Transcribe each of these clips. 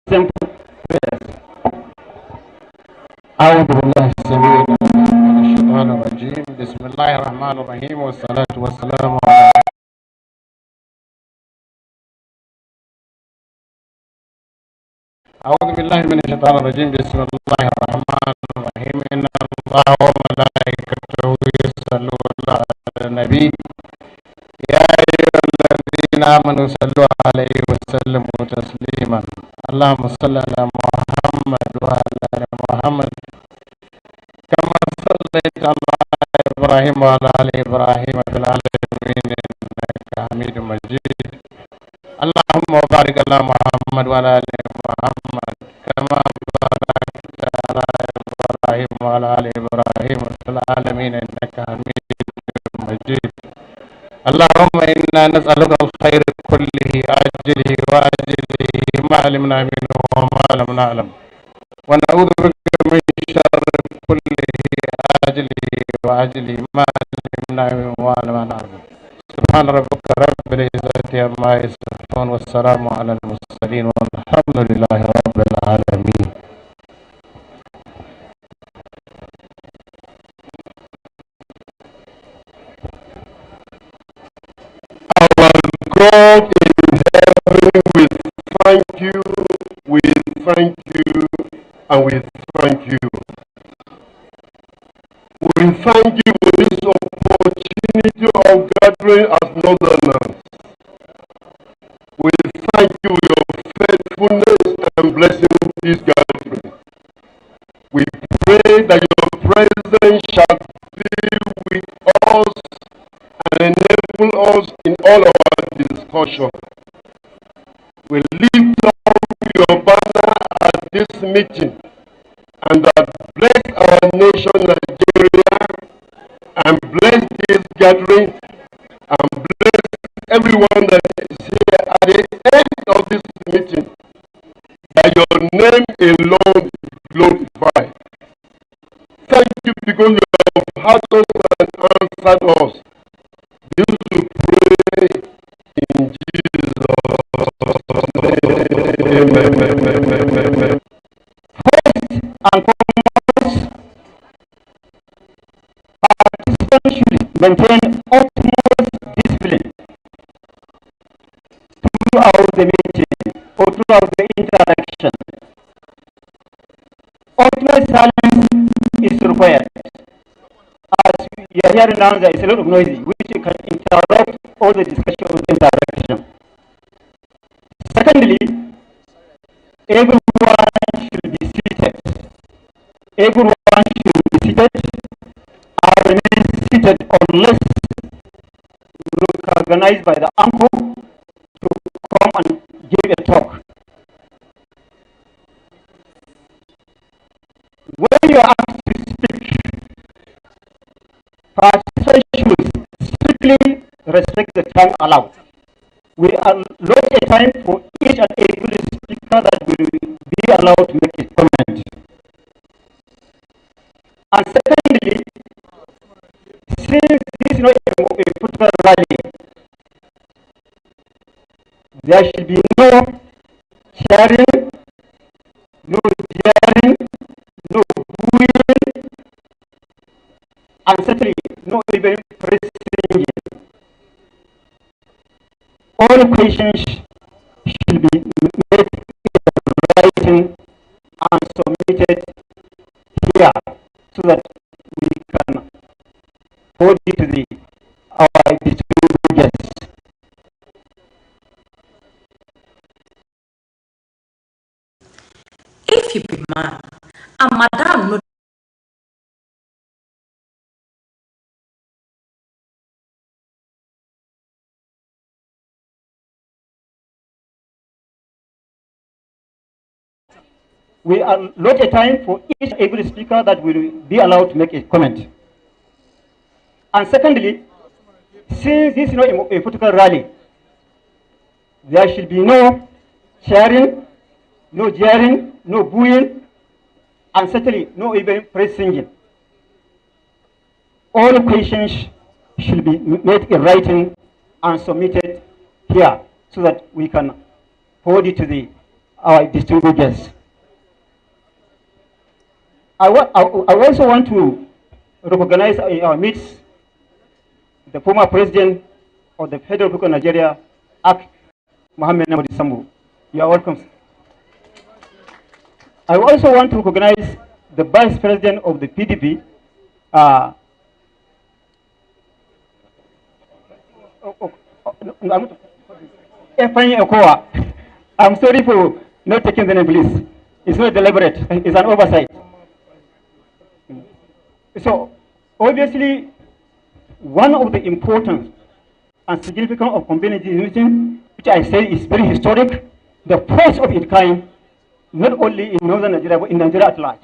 simple prayers. أعوذ بالله السميع العليم من الشيطان الرجيم بسم الله الرحمن الرحيم والصلاة والسلام على أعوذ بالله من الشيطان الرجيم بسم الله الرحمن الرحيم إن الله وملائكته يصلون على النبي يا أيها الذين آمنوا صلوا عليه وسلموا تسليما اللهم صل على محمد وعلى آل محمد كما صليت على إبراهيم وعلى آل إبراهيم في العالمين إنك حميد مجيد اللهم بارك على محمد وعلى آل محمد كما باركت على إبراهيم وعلى آل إبراهيم في العالمين إنك حميد مجيد اللهم إنا نسألك الخير كله عاجله وآجله ما علمنا منه وما لم نعلم ونعوذ بك من شر كله عاجله وآجله ما علمنا منه وما لم نعلم سبحان ربك رب العزة عما يصفون والسلام على المرسلين والحمد لله رب العالمين. God in heaven, we thank you, we thank you, and we thank you. We thank you for this opportunity of gathering as northerners. We thank you for your faithfulness and blessing this gathering. We pray that your presence shall be with us and enable us in all our discussion. We lift up your banner at this meeting and that bless our nation Nigeria and bless this gathering and bless everyone that is here at the end of this meeting, that your name alone is glorified. Thank you because you have heard us and answered us. This we pray in Jesus' name. Amen. First and foremost, participants should maintain utmost discipline throughout the meeting or throughout the interaction. Ultimate silence is required. As you are hearing now, there is a lot of noise which can interrupt all the discussion or the interaction. Secondly, everyone should be seated. Everyone should be seated and remain seated unless recognized by the uncle to come and give a talk. When you are asked to speak, participants should strictly respect the time allowed. We allot a time for each and every speaker that will be allowed to make a comment. And secondly, since this is not a political rally, there should be no sharing, no jeering, no booing, and certainly no even pressing. All questions should be made in writing and submitted here so that we can forward it to our distinguished guests. If you be man, and madam no We allot a time for each and every speaker that will be allowed to make a comment. And secondly, since this is not a political rally, there should be no sharing, no jeering, no booing, and certainly no even praise singing. All questions should be made in writing and submitted here so that we can forward it to our distinguished guests. I also want to recognize in our midst the former president of the Federal Republic of Nigeria, Ak Mohammed Namadi Sambu. You are welcome. I also want to recognize the vice president of the PDP, I'm sorry for not taking the name, please. It's not deliberate. It's an oversight. So, obviously, one of the important and significant of convening this meeting, which I say is very historic, the first of its kind, not only in northern Nigeria, but in Nigeria at large.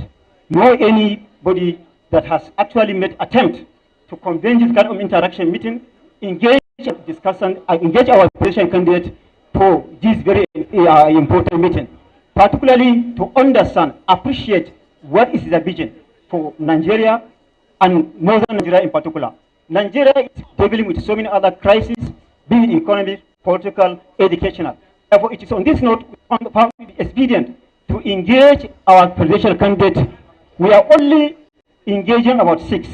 No anybody that has actually made attempt to convene this kind of interaction meeting, engage discussion, engage our presidential candidate for this very important meeting, particularly to understand, appreciate what is the vision for Nigeria and northern Nigeria in particular. Nigeria is dealing with so many other crises, be it economic, political, educational. Therefore, it is on this note found it expedient to engage our presidential candidate. We are only engaging about 6.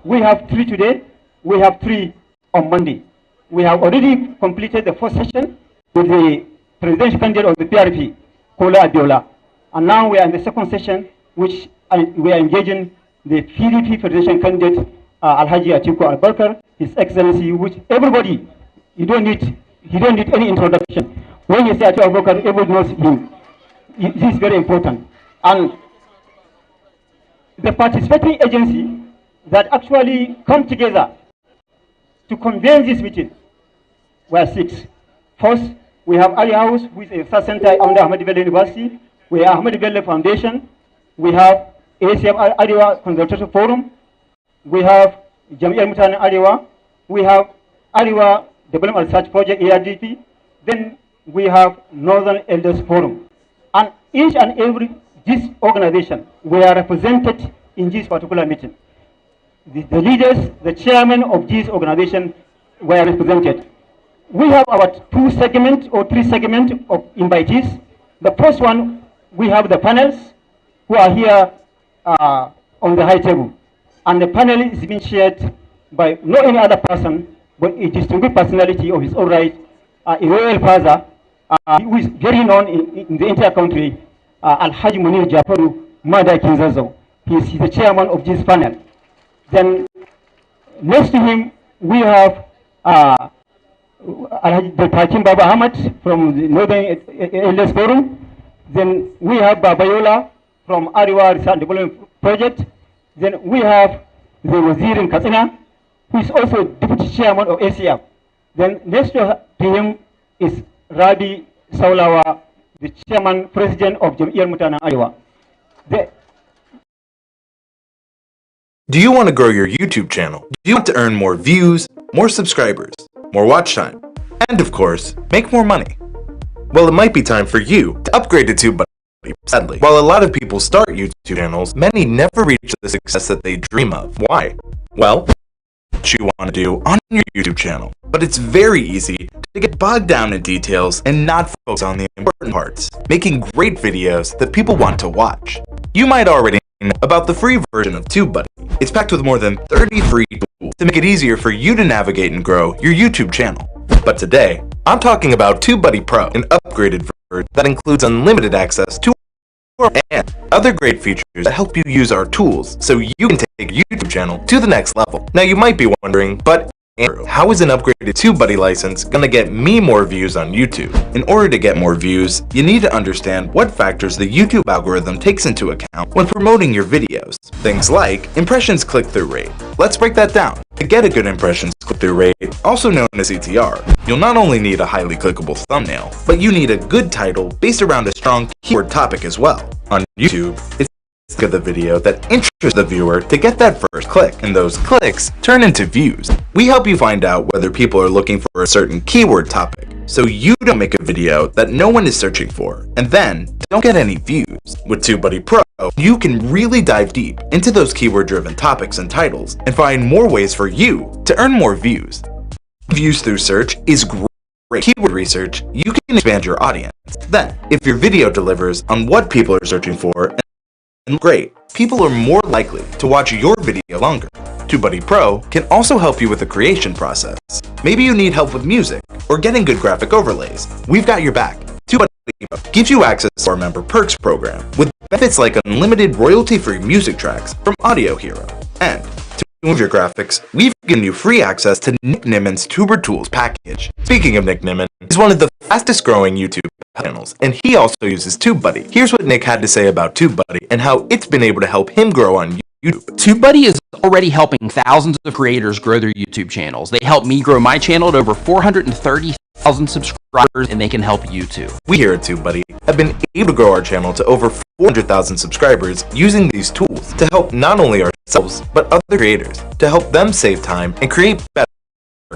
We have 3 today. We have 3 on Monday. We have already completed the first session with the presidential candidate of the PRP, Kola Abiola. And now we are in the second session, which we are engaging the PDP presidential candidate, Alhaji Atiku Abubakar, His Excellency, which everybody, he don't need any introduction. When you say Atiku Abubakar, everybody knows him. This is very important. And the participating agency that actually come together to convene this meeting were 6. First, we have Ali House, which is a research center under Ahmadu Bello University. We have Ahmadu Bello Foundation. We have ACM Arewa Consultation Forum. We have Jamia Mutana Arewa. We have Arewa Development Research Project, ARDP. Then we have Northern Elders Forum. And each and every, this organization, we are represented in this particular meeting. The leaders, the chairman of this organization were represented. We have about 2 segments or 3 segments of invitees. The first one, we have the panels who are here on the high table. And the panel is being shared by no any other person, but a distinguished personality of his own right, a royal father, who is very known in the entire country, Alhaji Munir Jafaru Mada Kinzazo. He is the chairman of this panel. Then next to him, we have Dr. Hakim Baba Ahmad from the Northern Elders Forum. Then we have Babayola from Arewa Research and Development Project. Then we have the Wazir in Katsina, who is also deputy chairman of ACF. Then next to him is Rabi Saulawa, the chairman president of Jamia Mutana Arewa. Do you want to grow your YouTube channel? Do you want to earn more views, more subscribers, more watch time, and of course, make more money? Well, it might be time for you to upgrade to TubeBuddy. Sadly, while a lot of people start YouTube channels, many never reach the success that they dream of. Why? Well, what you want to do on your YouTube channel, but it's very easy to get bogged down in details and not focus on the important parts, making great videos that people want to watch. You might already know about the free version of TubeBuddy. It's packed with more than 30 free tools to make it easier for you to navigate and grow your YouTube channel. But today, I'm talking about TubeBuddy Pro, an upgraded version that includes unlimited access to and other great features that help you use our tools so you can take your YouTube channel to the next level. Now you might be wondering, but Andrew, how is an upgraded TubeBuddy license gonna get me more views on YouTube? In order to get more views, you need to understand what factors the YouTube algorithm takes into account when promoting your videos. Things like impressions click-through rate. Let's break that down. To get a good impressions click-through rate, also known as CTR, you'll not only need a highly clickable thumbnail, but you need a good title based around a strong keyword topic as well. On YouTube, it's of the video that interests the viewer to get that first click, and those clicks turn into views. We help you find out whether people are looking for a certain keyword topic, so you don't make a video that no one is searching for, and then don't get any views. With TubeBuddy Pro, you can really dive deep into those keyword-driven topics and titles, and find more ways for you to earn more views. Views through search is great great keyword research, you can expand your audience. Then, if your video delivers on what people are searching for, and great, people are more likely to watch your video longer. TubeBuddy Pro can also help you with the creation process. Maybe you need help with music or getting good graphic overlays. We've got your back. TubeBuddy Pro gives you access to our member perks program with benefits like unlimited royalty-free music tracks from Audio Hero. And to improve your graphics, we've given you free access to Nick Nimmin's Tuber Tools package. Speaking of Nick Nimmin, he's one of the fastest growing YouTube channels, and he also uses TubeBuddy. Here's what Nick had to say about TubeBuddy and how it's been able to help him grow on YouTube. TubeBuddy is already helping thousands of creators grow their YouTube channels. They helped me grow my channel to over 430,000 subscribers, and they can help you too. We here at TubeBuddy have been able to grow our channel to over 400,000 subscribers using these tools to help not only ourselves, but other creators, to help them save time and create better.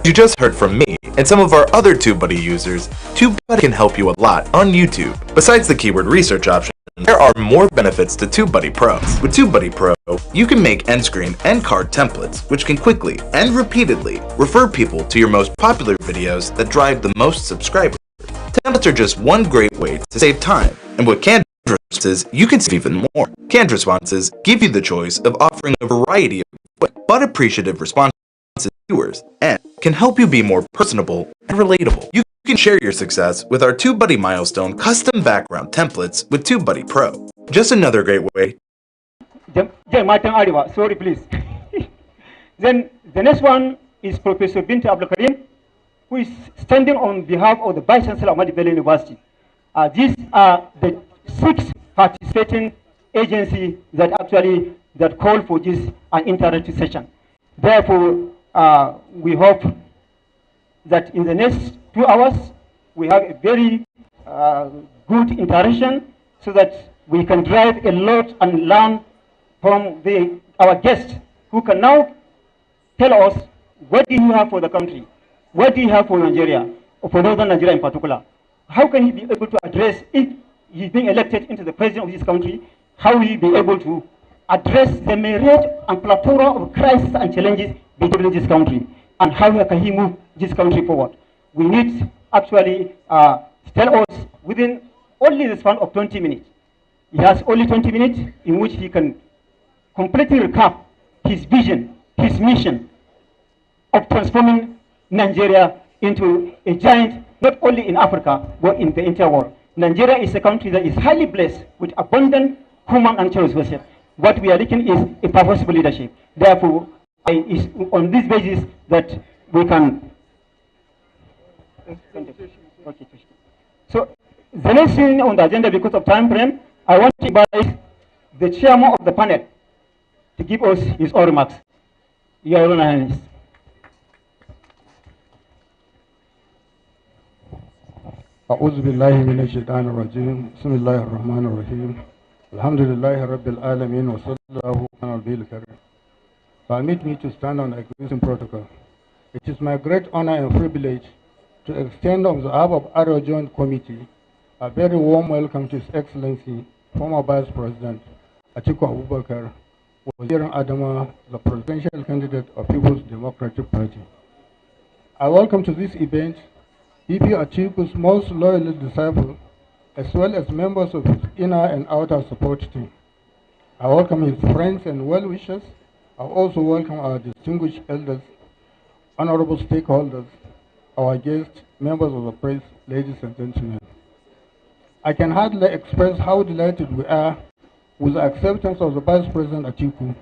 You just heard from me and some of our other TubeBuddy users. TubeBuddy can help you a lot on YouTube. Besides the keyword research option, there are more benefits to TubeBuddy Pro. With TubeBuddy Pro, you can make end screen and card templates, which can quickly and repeatedly refer people to your most popular videos that drive the most subscribers. Templates are just one great way to save time, and with canned responses, you can save even more. Canned responses give you the choice of offering a variety of but appreciative responses to viewers, and can help you be more personable and relatable. You can share your success with our TubeBuddy Milestone custom background templates with TubeBuddy Pro. Just another great way. Arewa, sorry please. Then the next one is Professor Binti Abdul Karim, who is standing on behalf of the Vice Chancellor of Ahmadu Bello University. These are the 6 participating agencies that actually call for this interactive session. Therefore, we hope that in the next 2 hours, we have a very good interaction so that we can drive a lot and learn from our guests, who can now tell us what do you have for the country, what do you have for Nigeria, or for Northern Nigeria in particular. How can he be able to address, if he's being elected into the president of this country, how will he be able to address the myriad and plethora of crises and challenges between this country, and how can he move this country forward? We need actually tell us within only the span of 20 minutes. He has only 20 minutes in which he can completely recap his vision, his mission of transforming Nigeria into a giant, not only in Africa, but in the entire world. Nigeria is a country that is highly blessed with abundant human and natural resources. What we are looking is a purposeful leadership. Therefore, it's on this basis that we can. Okay. So the next thing on the agenda, because of time frame, I want to invite the chairman of the panel to give us his own remarks. Your Honor Highness. أعوذ بالله من الشيطان الرجيم بسم الله الرحمن الرحيم الحمد لله رب العالمين وصلى الله على النبي الكريم. Permit me to stand on existing protocol. It is my great honor and privilege to extend on behalf of Arewa Joint Committee a very warm welcome to His Excellency, former Vice President Atiku Abubakar, who is here in Adama, the presidential candidate of People's Democratic Party. I welcome to this event VP Atiku's most loyal disciple, as well as members of his inner and outer support team. I welcome his friends and well-wishers. I also welcome our distinguished elders, honorable stakeholders, our guests, members of the press, ladies and gentlemen. I can hardly express how delighted we are with the acceptance of the Vice President Atiku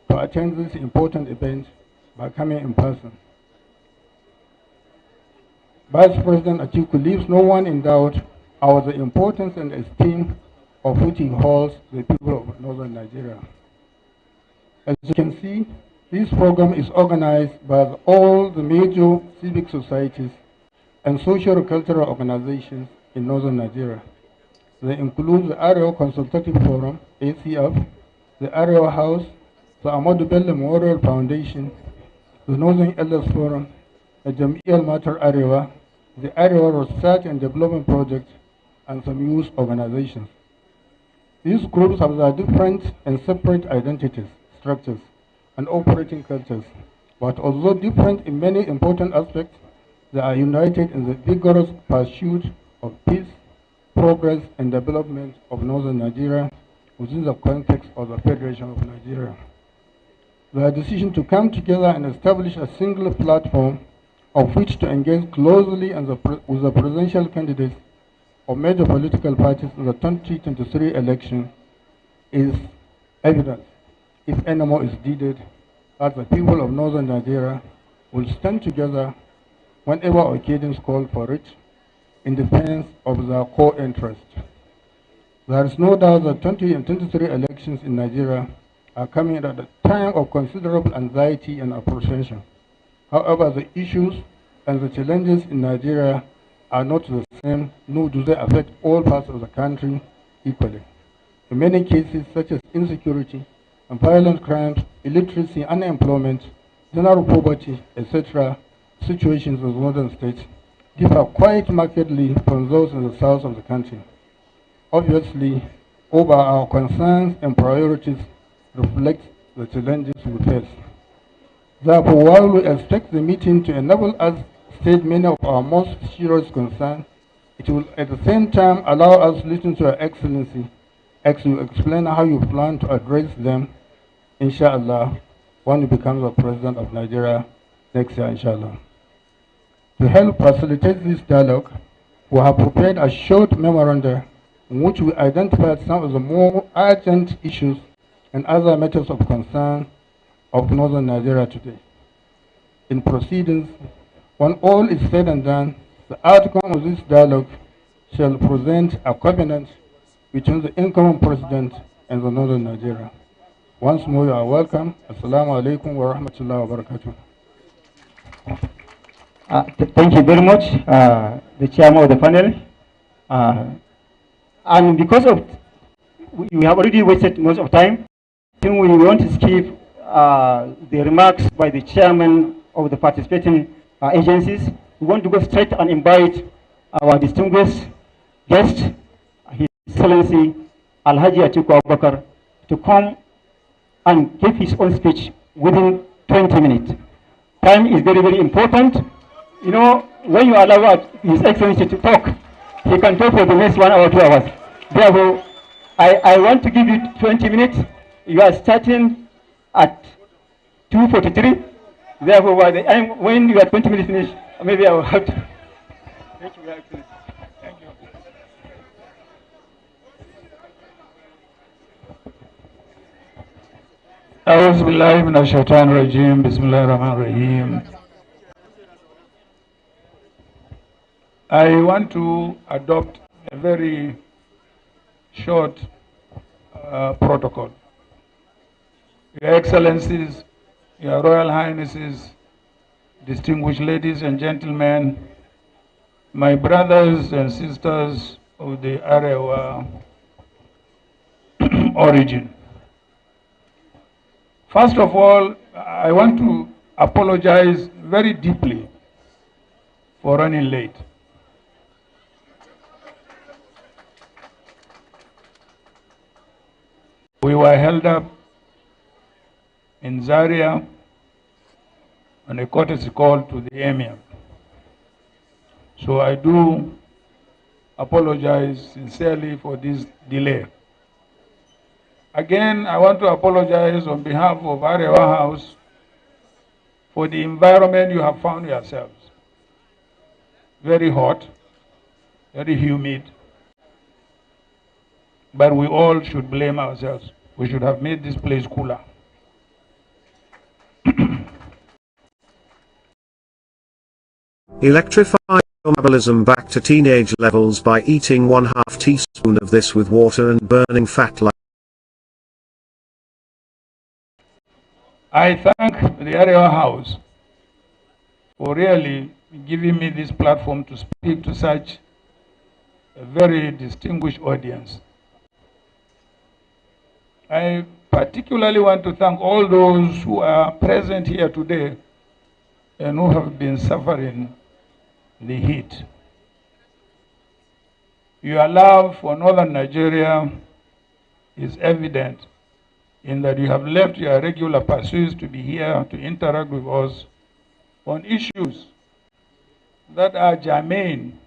to attend this important event by coming in person. Vice President Atiku leaves no one in doubt of the importance and esteem of which he holds the people of Northern Nigeria. As you can see, this program is organized by all the major civic societies and social-cultural organizations in Northern Nigeria. They include the Arewa Consultative Forum, ACF, the Arewa House, the Ahmadu Bello Memorial Foundation, the Northern Elders Forum, the Jam'iyyar Matar Arewa, the Arewa Research and Development Project, and some youth organizations. These groups have their different and separate identities, structures, and operating cultures, but although different in many important aspects, They are united in the vigorous pursuit of peace, progress, and development of northern Nigeria within the context of the Federation of Nigeria. Their decision to come together and establish a single platform of which to engage closely with the presidential candidates of major political parties in the 2023 election is evidence, if any more is needed, that the people of northern Nigeria will stand together whenever occasions call for it in defense of their core interests. There is no doubt that 2023 elections in Nigeria are coming at a time of considerable anxiety and apprehension. However, the issues and the challenges in Nigeria are not the same, nor do they affect all parts of the country equally. In many cases, such as insecurity and violent crimes, illiteracy, unemployment, general poverty, etc., situations in the northern states differ quite markedly from those in the south of the country. Obviously, over our concerns and priorities reflect the challenges we face. Therefore, while we expect the meeting to enable us to state many of our most serious concerns, it will at the same time allow us to listen to Your Excellency as you explain how you plan to address them, inshallah, when you become the President of Nigeria next year, inshallah. To help facilitate this dialogue, we have prepared a short memorandum in which we identified some of the more urgent issues and other matters of concern of northern Nigeria today. In proceedings, when all is said and done, the outcome of this dialogue shall present a covenant between the incoming president and the northern Nigeria. Once more, you are welcome. Assalamu alaikum wa rahmatullahi wa barakatuh. Thank you very much, the chairman of the panel. And because of we have already wasted most of time, I think we want to skip the remarks by the chairman of the participating agencies. We want to go straight and invite our distinguished guest, His Excellency Alhaji Atiku Abubakar, to come and give his own speech within 20 minutes. Time is very, very important. You know, when you allow His Excellency to talk, he can talk for the next 1 hour, 2 hours. Therefore, I want to give you 20 minutes. You are starting at 2:43. Therefore, by the time when you are 20 minutes finished, maybe I will have to. Thank you, Your Excellency. Thank you. أعوذ بالله من الشيطان الرجيم بسم الله الرحمن الرحيم. I want to adopt a very short protocol. Your Excellencies, Your Royal Highnesses, distinguished ladies and gentlemen, my brothers and sisters of the Arewa origin. First of all, I want to apologize very deeply for running late. We were held up in Zaria on a courtesy call to the Emir. So I do apologize sincerely for this delay. Again, I want to apologize on behalf of Arewa House for the environment you have found yourselves. Very hot, very humid, but we all should blame ourselves. We should have made this place cooler. Electrify your metabolism back to teenage levels by eating 1/2 teaspoon of this with water and burning fat like. I thank the Arewa House for really giving me this platform to speak to such a very distinguished audience. I particularly want to thank all those who are present here today and who have been suffering the heat. Your love for northern Nigeria is evident in that you have left your regular pursuits to be here to interact with us on issues that are germane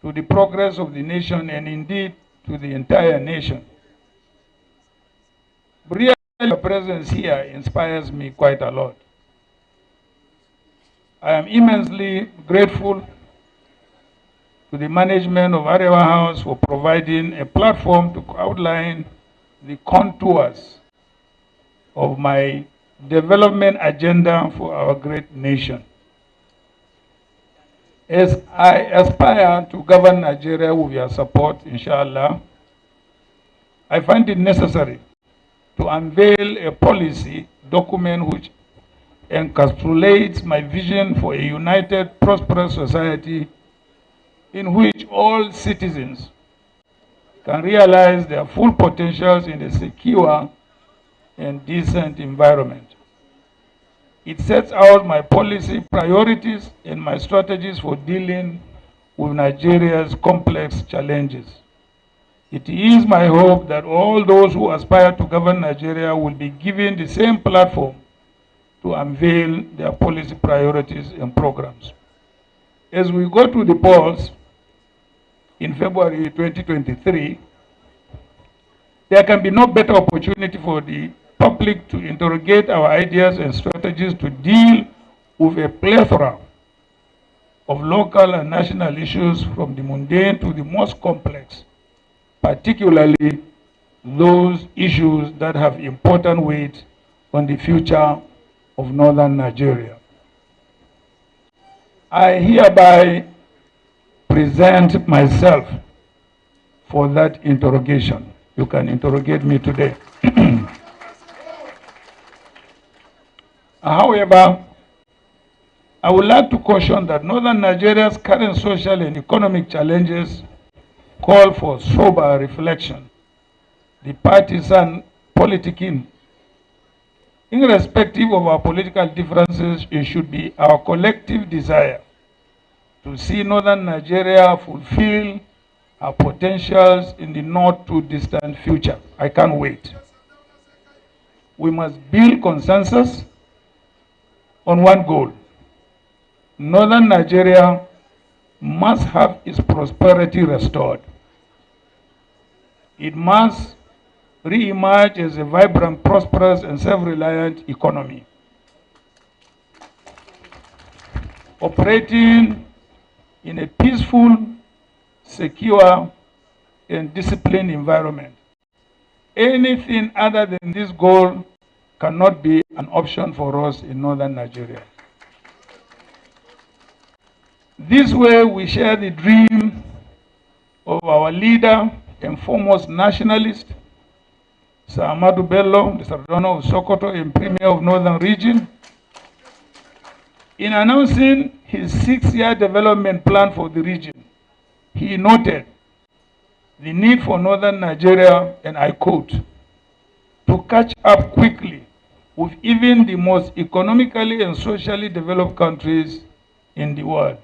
to the progress of the nation and indeed to the entire nation. Really, your presence here inspires me quite a lot. I am immensely grateful to the management of Arewa House for providing a platform to outline the contours of my development agenda for our great nation. As I aspire to govern Nigeria with your support, inshallah, I find it necessary to unveil a policy document which encapsulates my vision for a united, prosperous society in which all citizens can realize their full potentials in a secure and decent environment. It sets out my policy priorities and my strategies for dealing with Nigeria's complex challenges. It is my hope that all those who aspire to govern Nigeria will be given the same platform to unveil their policy priorities and programs. As we go to the polls in February 2023, there can be no better opportunity for the public to interrogate our ideas and strategies to deal with a plethora of local and national issues, from the mundane to the most complex, particularly those issues that have important weight on the future of northern Nigeria. I hereby present myself for that interrogation. You can interrogate me today. However, I would like to caution that northern Nigeria's current social and economic challenges call for sober reflection. The partisan politicking, irrespective of our political differences, it should be our collective desire to see northern Nigeria fulfill our potentials in the not too distant future. I can't wait. We must build consensus on one goal. Northern Nigeria must have its prosperity restored. It must re-emerge as a vibrant, prosperous, and self-reliant economy, operating in a peaceful, secure, and disciplined environment. Anything other than this goal cannot be an option for us in northern Nigeria. This way, we share the dream of our leader and foremost nationalist, Sir Ahmadu Bello, the Sardauna of Sokoto and Premier of Northern Region, in announcing his 6-year development plan for the region. He noted the need for northern Nigeria, and I quote, to catch up quickly with even the most economically and socially developed countries in the world.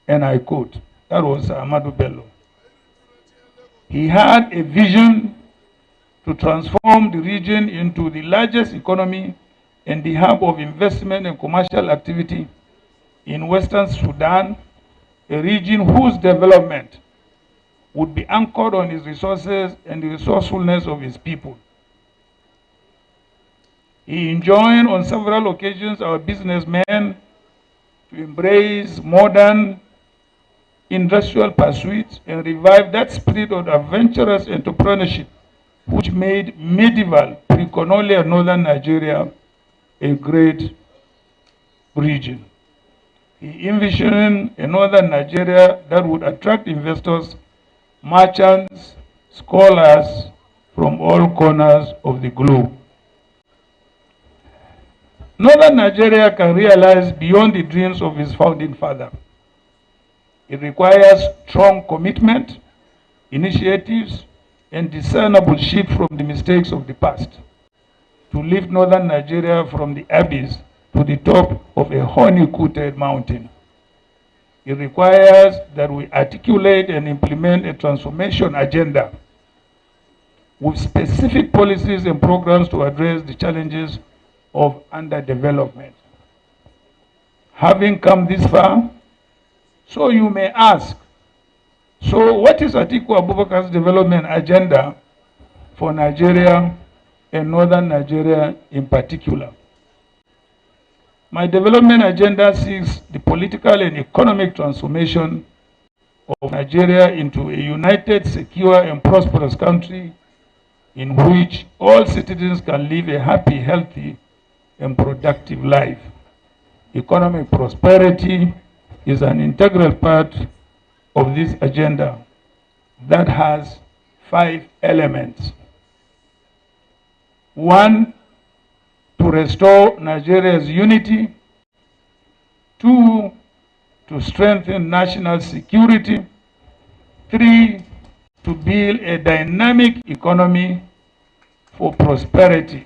And I quote, that was Ahmadu Bello. He had a vision to transform the region into the largest economy and the hub of investment and commercial activity in Western Sudan, a region whose development would be anchored on its resources and the resourcefulness of its people. He enjoined on several occasions our businessmen to embrace modern industrial pursuits and revive that spirit of adventurous entrepreneurship which made medieval pre-colonial northern Nigeria a great region. He envisioned a northern Nigeria that would attract investors, merchants, scholars from all corners of the globe. Northern Nigeria can realize beyond the dreams of its founding father. It requires strong commitment, initiatives, and discernible shift from the mistakes of the past to lift northern Nigeria from the abyss to the top of a honey-coated mountain. It requires that we articulate and implement a transformation agenda with specific policies and programs to address the challenges of underdevelopment. having come this far. So you may ask, so what is Atiku Abubakar's development agenda for Nigeria and northern Nigeria in particular? My development agenda seeks the political and economic transformation of Nigeria into a united, secure, and prosperous country in which all citizens can live a happy, healthy, and productive life. Economic prosperity is an integral part of this agenda that has 5 elements. 1, to restore Nigeria's unity. 2, to strengthen national security. 3, to build a dynamic economy for prosperity.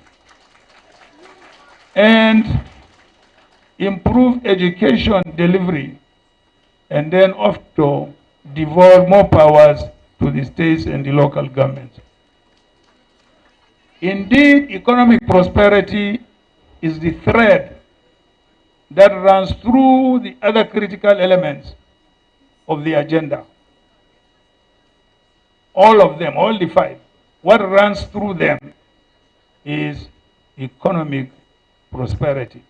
And improve education delivery, and then also devolve more powers to the states and the local governments. Indeed, economic prosperity is the thread that runs through the other critical elements of the agenda. All of them, all the 5, what runs through them is economic prosperity.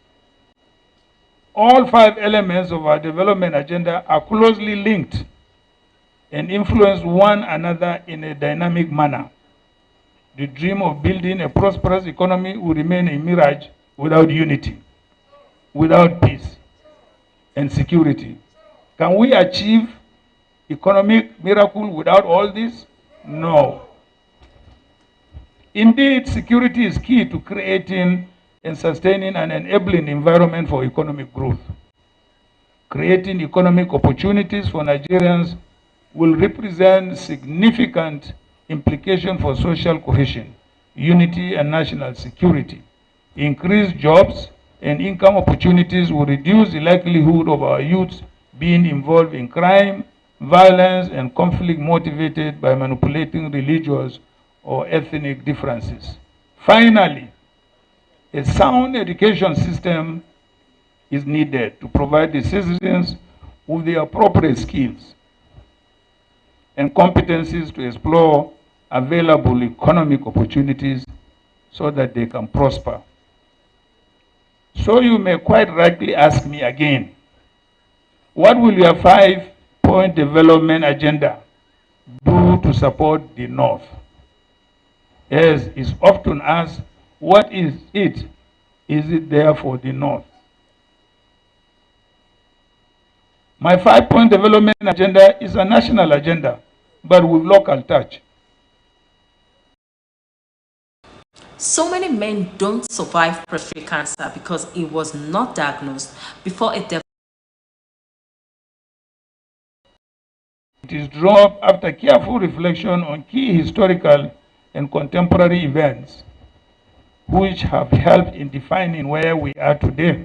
All 5 elements of our development agenda are closely linked and influence one another in a dynamic manner. The dream of building a prosperous economy will remain a mirage without unity, without peace and security. Can we achieve economic miracle without all this? No. Indeed, security is key to creating and sustaining an enabling environment for economic growth. Creating economic opportunities for Nigerians will represent significant implications for social cohesion, unity, and national security. Increased jobs and income opportunities will reduce the likelihood of our youth being involved in crime, violence, and conflict motivated by manipulating religious or ethnic differences. Finally, a sound education system is needed to provide the citizens with the appropriate skills and competencies to explore available economic opportunities so that they can prosper. So you may quite rightly ask me again, what will your 5-point development agenda do to support the North? As is often asked, what is it? Is it there for the North? My 5-point development agenda is a national agenda, but with local touch. So many men don't survive prostate cancer because it was not diagnosed before it developed. It is drawn up after careful reflection on key historical and contemporary events which have helped in defining where we are today.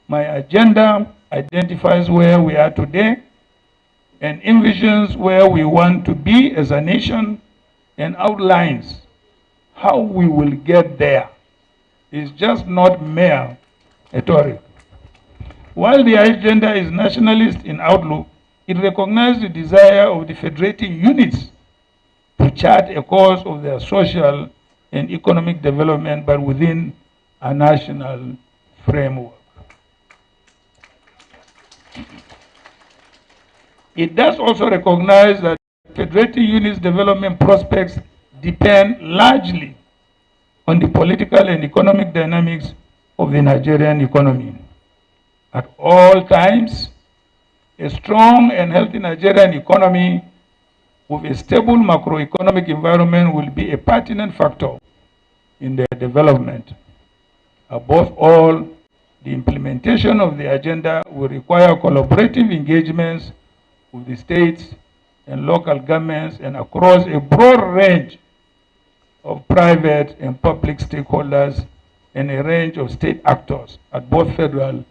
My agenda identifies where we are today and envisions where we want to be as a nation and outlines how we will get there. It's just not mere rhetoric. While the agenda is nationalist in outlook, it recognizes the desire of the federating units to chart a course of their social and economic development, but within a national framework. It does also recognize that federating units' development prospects depend largely on the political and economic dynamics of the Nigerian economy. At all times, a strong and healthy Nigerian economy with a stable macroeconomic environment will be a pertinent factor in their development. Above all, the implementation of the agenda will require collaborative engagements with the states and local governments and across a broad range of private and public stakeholders and a range of state actors at both federal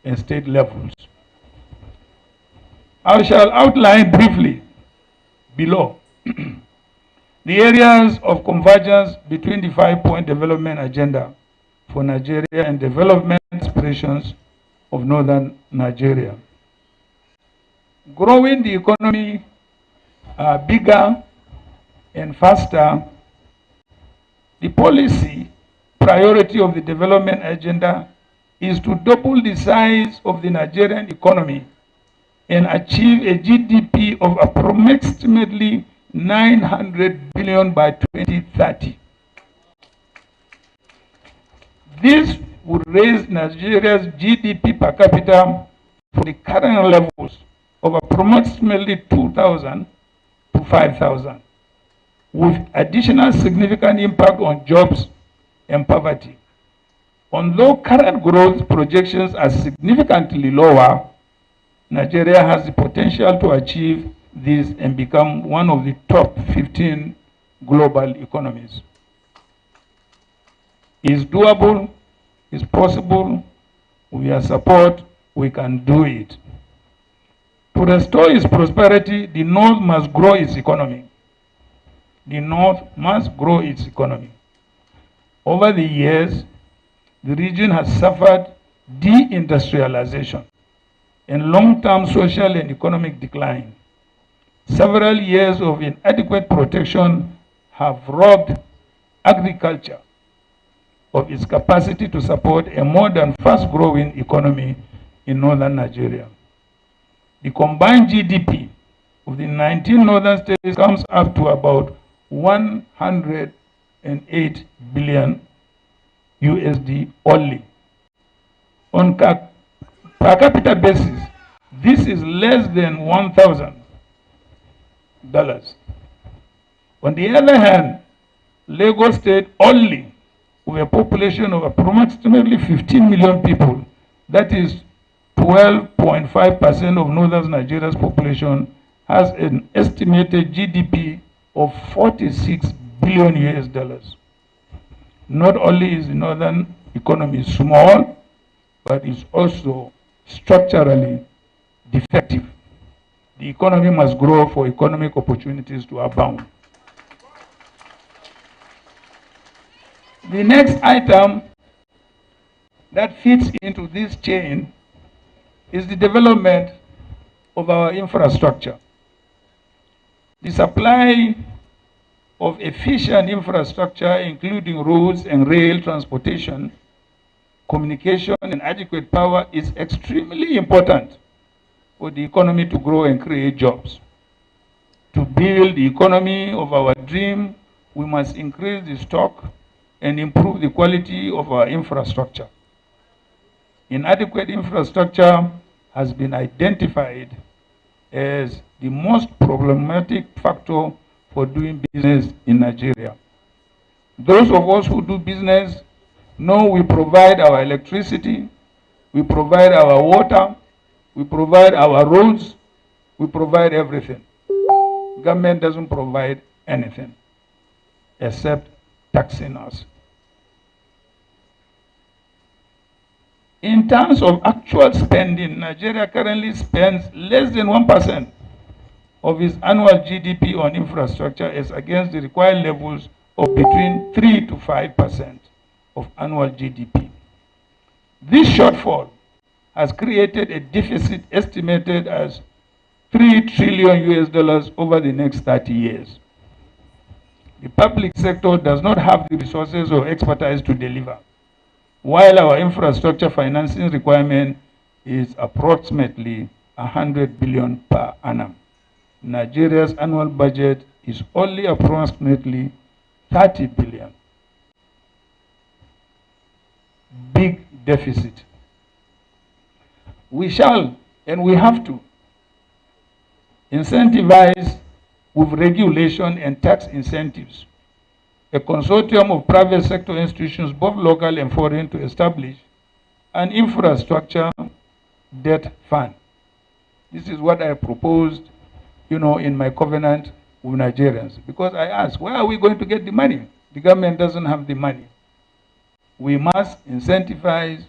and state levels. I shall outline briefly below the areas of convergence between the 5-point development agenda for Nigeria and development aspirations of northern Nigeria. Growing the economy bigger and faster, the policy priority of the development agenda is to double the size of the Nigerian economy and achieve a GDP of approximately 900 billion by 2030. This would raise Nigeria's GDP per capita from the current levels of approximately 2,000 to 5,000, with additional significant impact on jobs and poverty. Although current growth projections are significantly lower, Nigeria has the potential to achieve this and become one of the top 15 global economies. It's doable, it's possible, with your support, we can do it. To restore its prosperity, the North must grow its economy. The North must grow its economy. Over the years, the region has suffered deindustrialization and long-term social and economic decline. Several years of inadequate protection have robbed agriculture of its capacity to support a modern, fast-growing economy in northern Nigeria. The combined GDP of the 19 northern states comes up to about 108 billion USD only. On per capita basis, this is less than $1,000. On the other hand, Lagos State only, with a population of approximately 15 million people, that is 12.5% of northern Nigeria's population, has an estimated GDP of 46 billion US dollars. Not only is the northern economy small, but it's also structurally defective. The economy must grow for economic opportunities to abound. The next item that fits into this chain is the development of our infrastructure. The supply of efficient infrastructure, including roads and rail transportation, communication, and adequate power, is extremely important for the economy to grow and create jobs. To build the economy of our dream, we must increase the stock and improve the quality of our infrastructure. Inadequate infrastructure has been identified as the most problematic factor for doing business in Nigeria. Those of us who do business know we provide our electricity, we provide our water, we provide our roads, we provide everything. Government doesn't provide anything except taxing us. In terms of actual spending, Nigeria currently spends less than 1% of its annual GDP on infrastructure as against the required levels of between 3 to 5% of annual GDP. This shortfall has created a deficit estimated as 3 trillion US dollars over the next 30 years. The public sector does not have the resources or expertise to deliver, while our infrastructure financing requirement is approximately 100 billion per annum. Nigeria's annual budget is only approximately 30 billion. Big deficit. We shall and we have to incentivize with regulation and tax incentives a consortium of private sector institutions, both local and foreign, to establish an infrastructure debt fund. This is what I proposed, in my covenant with Nigerians. Because I asked, where are we going to get the money? The government doesn't have the money. We must incentivize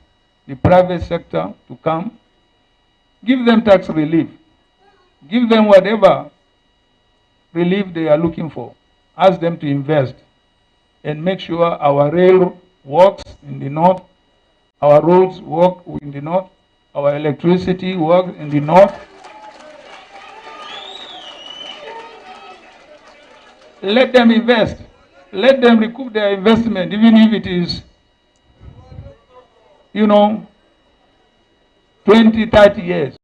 the private sector to come, give them tax relief, give them whatever relief they are looking for, ask them to invest, and make sure our rail works in the north, our roads work in the north, our electricity works in the north. Let them invest. Let them recoup their investment, even if it is, 20, 30 years.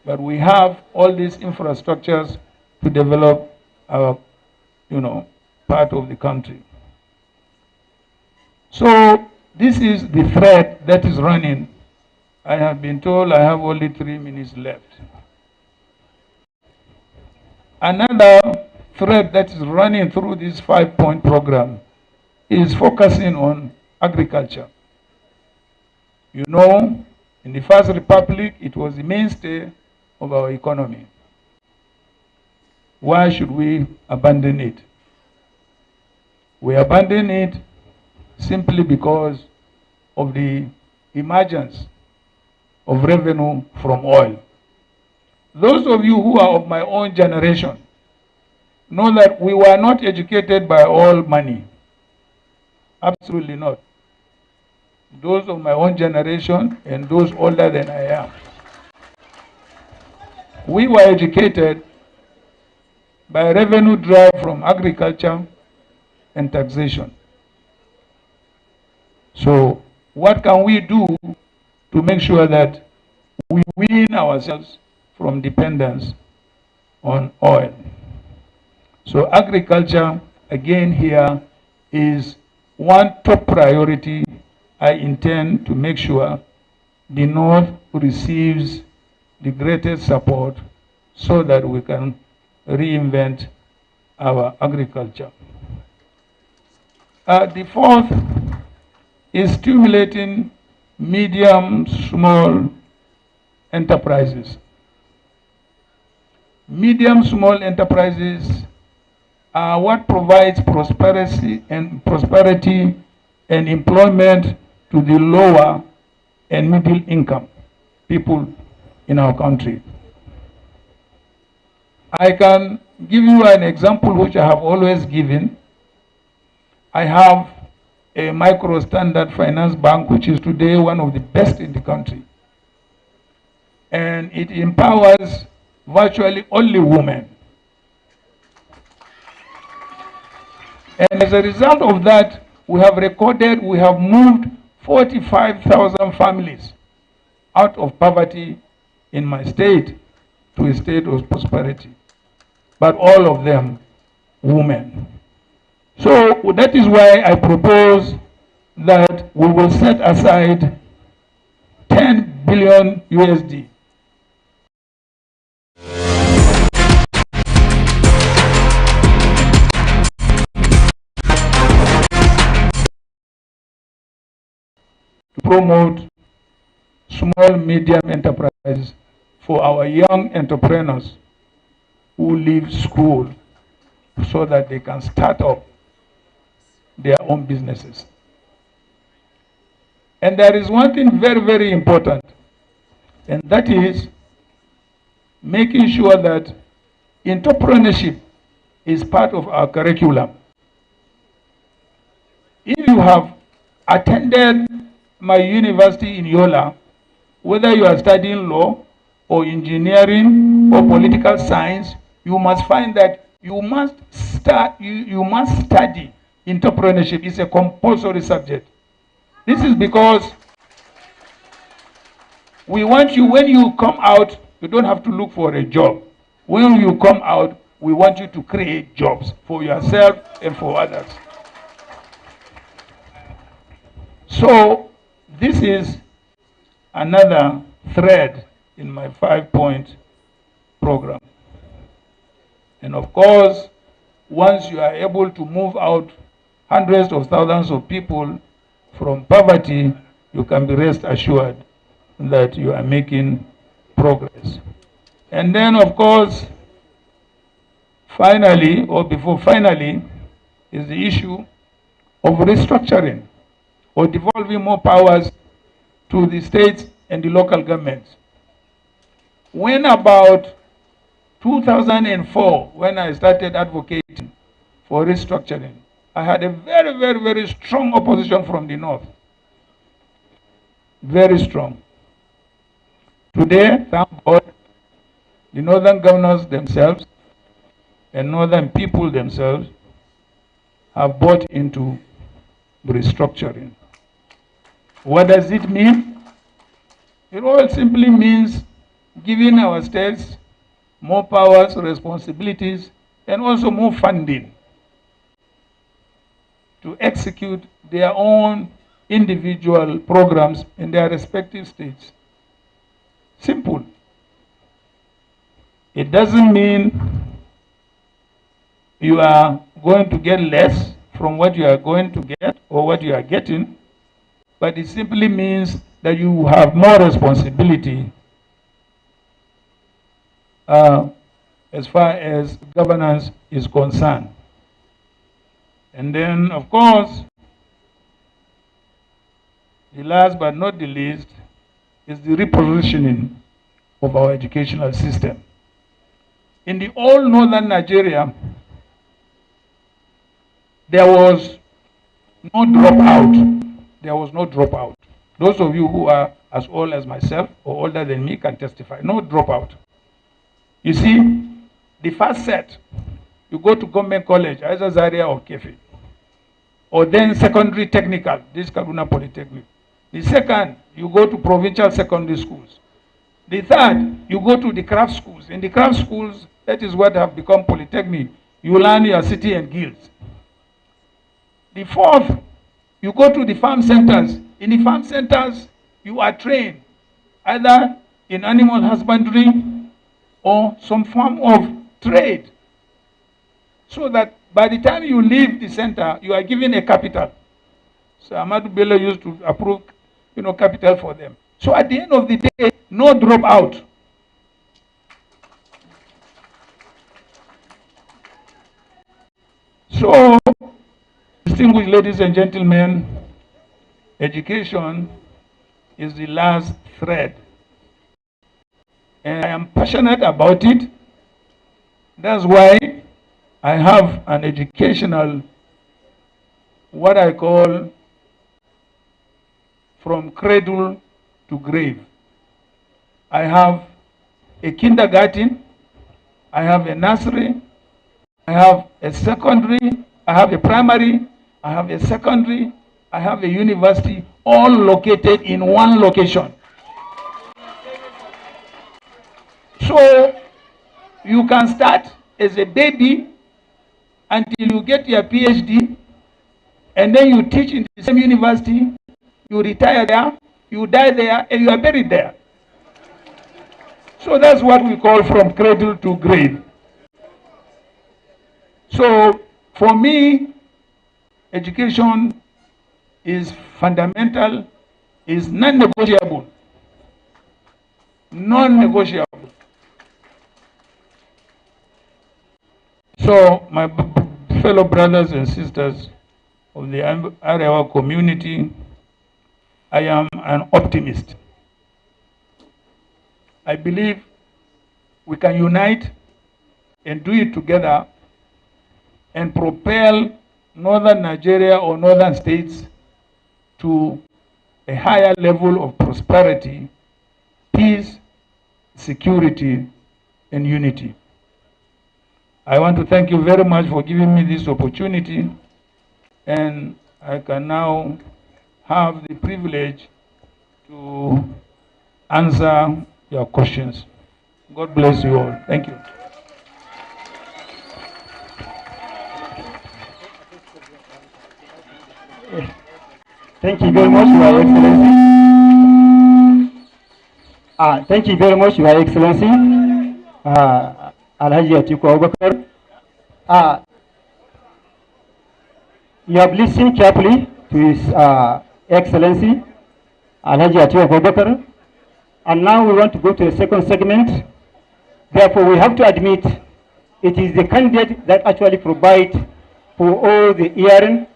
But we have all these infrastructures to develop our, part of the country. So this is the thread that is running. I have been told I have only 3 minutes left. Another thread that is running through this 5-point program is focusing on agriculture. In the First Republic, it was the mainstay of our economy. Why should we abandon it? We abandon it simply because of the emergence of revenue from oil. Those of you who are of my own generation know that we were not educated by oil money. Absolutely not. Those of my own generation and those older than I am. We were educated by revenue derived from agriculture and taxation. So what can we do to make sure that we wean ourselves from dependence on oil? So agriculture, again here, is one top priority. I intend to make sure the North receives the greatest support so that we can reinvent our agriculture. The fourth is stimulating medium, small enterprises. Medium, small enterprises are what provides prosperity and employment to the lower and middle income people in our country. I can give you an example which I have always given. I have a micro standard finance bank which is today one of the best in the country. And it empowers virtually only women. And as a result of that, we have moved 45,000 families out of poverty in my state to a state of prosperity. But all of them women. So that is why I propose that we will set aside 10 billion USD to promote small, medium enterprises for our young entrepreneurs who leave school so that they can start up their own businesses. And there is one thing very, very important, and that is making sure that entrepreneurship is part of our curriculum. If you have attended my university in Yola, whether you are studying law or engineering or political science, you must find that you must study entrepreneurship. It's a compulsory subject. This is because we want you, when you come out, you don't have to look for a job. When you come out, we want you to create jobs for yourself and for others. So this is another thread in my 5-point program. And of course, once you are able to move out hundreds of thousands of people from poverty, you can be rest assured that you are making progress. And then, of course, finally, or before finally, is the issue of restructuring or devolving more powers to the states and the local governments. When about 2004, when I started advocating for restructuring, I had a very, very, very strong opposition from the North. Very strong. Today, thank God, the northern governors themselves and northern people themselves have bought into restructuring. What does it mean? It all simply means giving our states more powers, responsibilities, and also more funding to execute their own individual programs in their respective states. Simple. It doesn't mean you are going to get less from what you are going to get or what you are getting, but it simply means that you have more responsibility as far as governance is concerned. And then, of course, the last but not the least is the repositioning of our educational system. In the old northern Nigeria, there was no dropout. There was no dropout. Those of you who are as old as myself or older than me can testify. No dropout. You see, the first set, you go to government college, either Zaria or Kefi, or then secondary technical, this Kaduna Polytechnic. The second, you go to provincial secondary schools. The third, you go to the craft schools. In the craft schools, that is what have become polytechnic. You learn your city and guilds. The fourth, you go to the farm centers. In the farm centers, you are trained either in animal husbandry or some form of trade. So that by the time you leave the center, you are given a capital. So Ahmadu Bello used to approve, capital for them. So at the end of the day, no dropout. So, distinguished ladies and gentlemen, education is the last thread. And I am passionate about it. That's why I have an educational, what I call from cradle to grave. I have a kindergarten, I have a nursery, I have a secondary, I have a primary, I have a secondary, I have a university, all located in one location. So you can start as a baby until you get your PhD, and then you teach in the same university, you retire there, you die there, and you are buried there. So that's what we call from cradle to grave. So for me, education is fundamental, is non-negotiable. Non-negotiable. So my fellow brothers and sisters of the Arewa community, I am an optimist. I believe we can unite and do it together and propel northern Nigeria or northern states to a higher level of prosperity, peace, security, and unity. I want to thank you very much for giving me this opportunity, and I can now have the privilege to answer your questions. God bless you all. Thank you. Thank you very much, Your Excellency. Thank you very much, Your Excellency. Alhaji Atiku Abubakar. You have listened carefully to His Excellency, Alhaji Atiku Abubakar. And now we want to go to the second segment. Therefore, we have to admit it is the candidate that actually provides for all the hearing.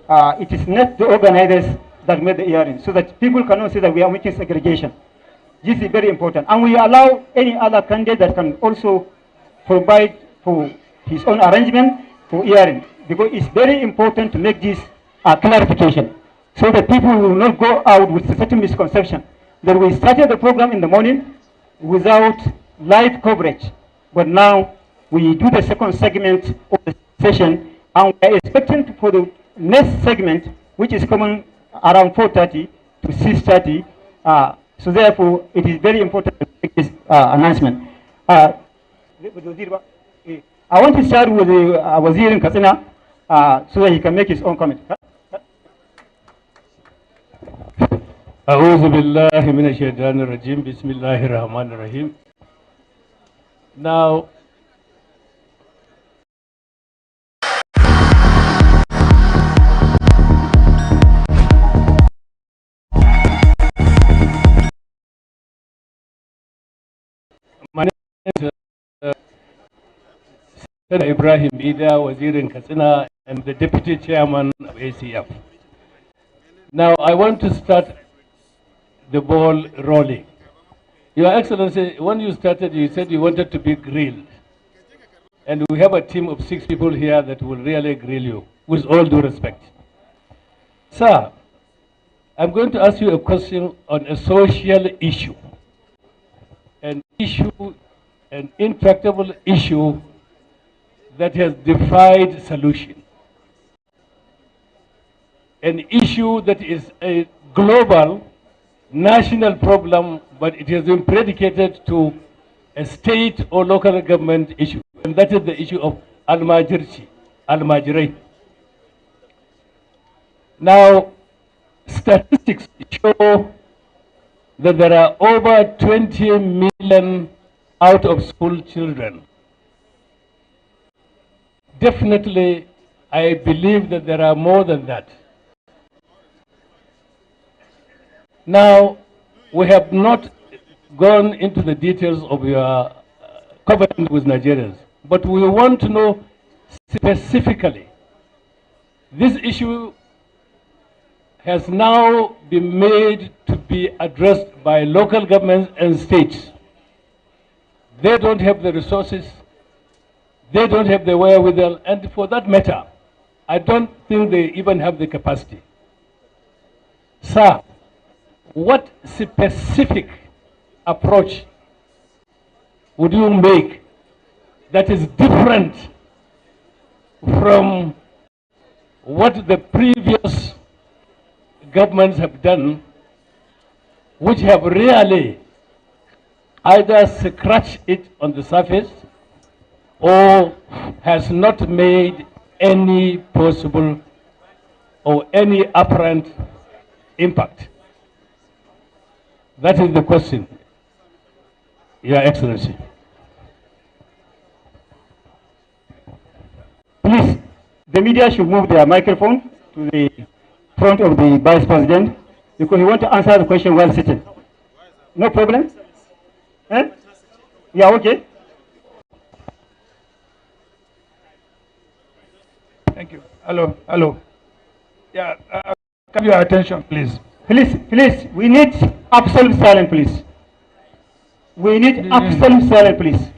It is not the organizers that made the hearing, so that people cannot say that we are making segregation. This is very important. And we allow any other candidate that can also provide for his own arrangement for hearing, because it's very important to make this a clarification, so that people will not go out with a certain misconception that we started the program in the morning without live coverage. But now we do the second segment of the session, and we are expecting for the next segment, which is coming around 4:30 to 6:30. So therefore, it is very important to make this announcement. I want to start with the Wazir in Katsina so that he can make his own comment. أعوذ بالله من الشيطان الرجيم بسم الله الرحمن الرحيم. Now, my name is Senator Ibrahim Ida, Wazir in Katsina, and the Deputy Chairman of ACF. Now, I want to start the ball rolling. Your Excellency, when you started, you said you wanted to be grilled. And we have a team of 6 people here that will really grill you, with all due respect. Sir, I'm going to ask you a question on a social issue. An intractable issue that has defied solution. An issue that is a global, national problem, but it has been predicated to a state or local government issue. And that is the issue of al-Majri. Now, statistics show that there are over 20 million out of school children. Definitely, I believe that there are more than that. Now, we have not gone into the details of your covenant with Nigerians, but we want to know specifically. This issue has now been made to be addressed by local governments and states. They don't have the resources, they don't have the wherewithal, and for that matter, I don't think they even have the capacity. Sir, what specific approach would you make that is different from what the previous governments have done, which have really either scratched it on the surface or has not made any possible or any apparent impact? That is the question, Your Excellency. Please, the media should move their microphone to the front of the Vice President because he wants to answer the question while sitting. No problem? Eh? Yeah, okay. Thank you. Hello. Yeah, have your attention, please. Please, we need absolute silence, please. We need absolute silence, please.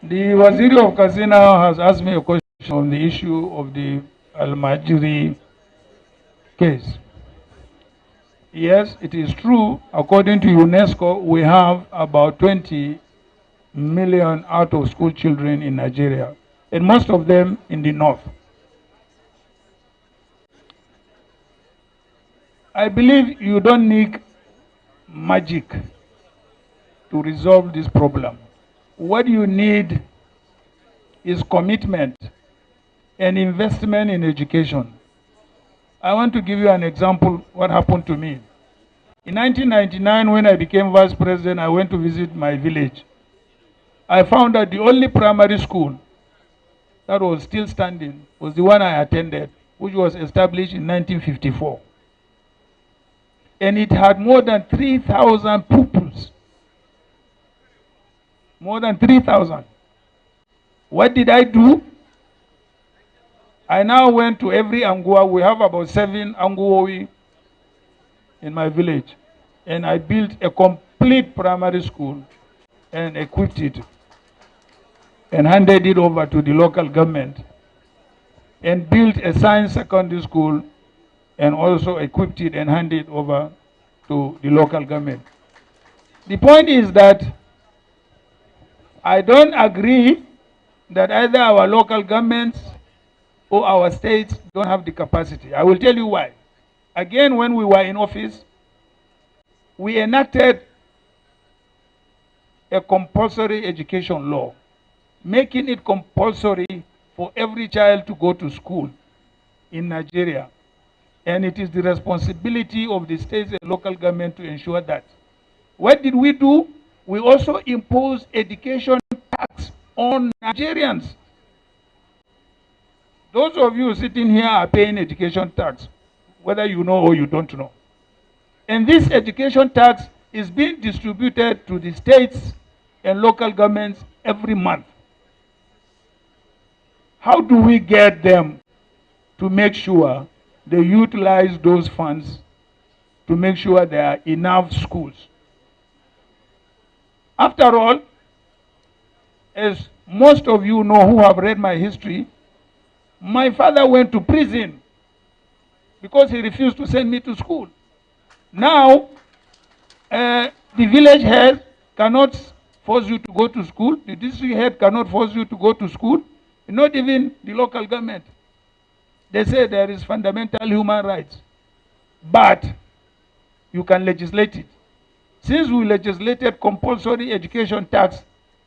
The Waziri of Katsina has asked me a question on the issue of the Al-Majri case. Yes, it is true. According to UNESCO, we have about 20 million out-of-school children in Nigeria, and most of them in the north. I believe you don't need magic to resolve this problem. What you need is commitment and investment in education. I want to give you an example what happened to me. In 1999, when I became vice president, I went to visit my village. I found that the only primary school that was still standing was the one I attended, which was established in 1954. And it had more than 3,000 pupils. More than 3,000. What did I do? I now went to every Angua. We have about 7 Anguawi in my village. And I built a complete primary school and equipped it and handed it over to the local government and built a science secondary school and also equipped it and handed it over to the local government. The point is that I don't agree that either our local governments or our states don't have the capacity. I will tell you why. Again, when we were in office, we enacted a compulsory education law, making it compulsory for every child to go to school in Nigeria. And it is the responsibility of the states and local government to ensure that. What did we do? We also imposed education tax on Nigerians. Those of you sitting here are paying education tax, whether you know or you don't know. And this education tax is being distributed to the states and local governments every month. How do we get them to make sure they utilize those funds to make sure there are enough schools? After all, as most of you know who have read my history, my father went to prison because he refused to send me to school. Now, the village head cannot force you to go to school. The district head cannot force you to go to school. Not even the local government. They say there is fundamental human rights. But you can legislate it. Since we legislated compulsory education tax,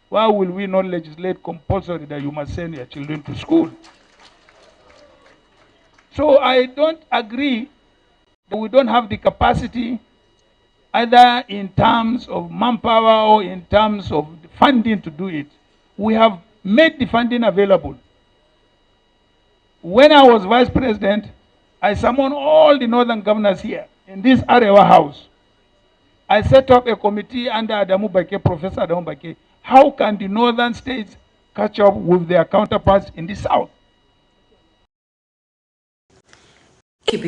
why will we not legislate compulsory that you must send your children to school? So I don't agree that we don't have the capacity, either in terms of manpower or in terms of funding to do it. We have made the funding available. When I was vice president, I summoned all the northern governors here in this Arewa house. I set up a committee under Adamu Bake, Professor Adamu Bake. How can the northern states catch up with their counterparts in the south?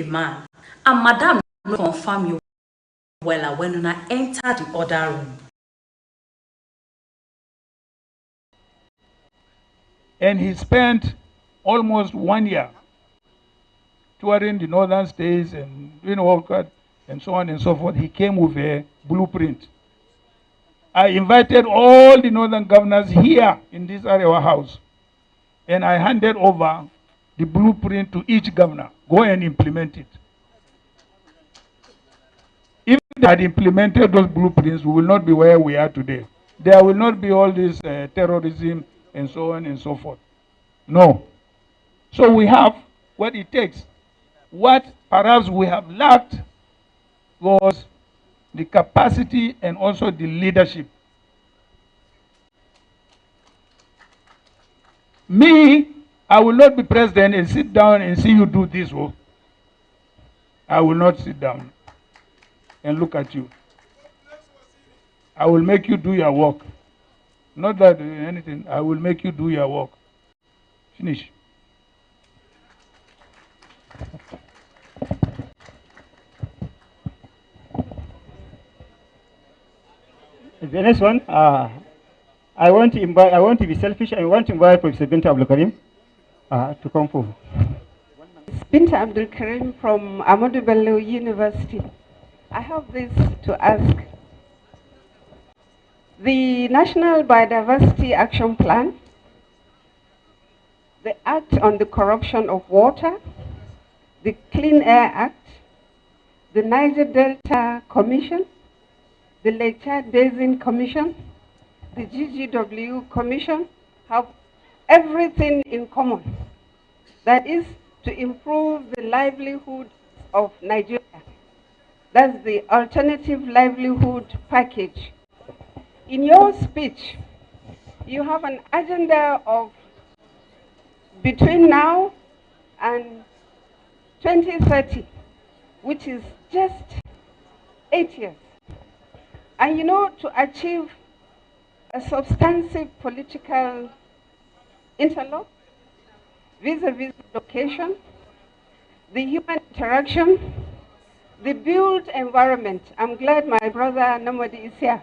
Man, and Madam no confirm you well when I enter the other room. And he spent almost 1 year touring the northern states and doing all that and so on and so forth. He came with a blueprint. I invited all the northern governors here in this Arewa house, and I handed over the blueprint to each governor. Go and implement it. If they had implemented those blueprints, we will not be where we are today. There will not be all this terrorism and so on and so forth. No. So we have what it takes. What perhaps we have lacked was the capacity and also the leadership. Me, I will not be president and sit down and see you do this work. I will not sit down and look at you. I will make you do your work. Not that anything, I will make you do your work. Finish. The next one, I want to be selfish. I want to invite Professor Binta Abdul Karim to come forward. Binta Abdul Karim from Ahmadu Bello University. I have this to ask. The National Biodiversity Action Plan, the Act on the Corruption of Water, the Clean Air Act, the Niger Delta Commission, the Lake Chad Basin Commission, the GGW Commission have everything in common. That is to improve the livelihood of Nigeria. That's the Alternative Livelihood Package. In your speech, you have an agenda of between now and 2030, which is just 8 years. And you know, to achieve a substantive political interlock, vis-a-vis location, the human interaction, the built environment. I'm glad my brother Namadi is here.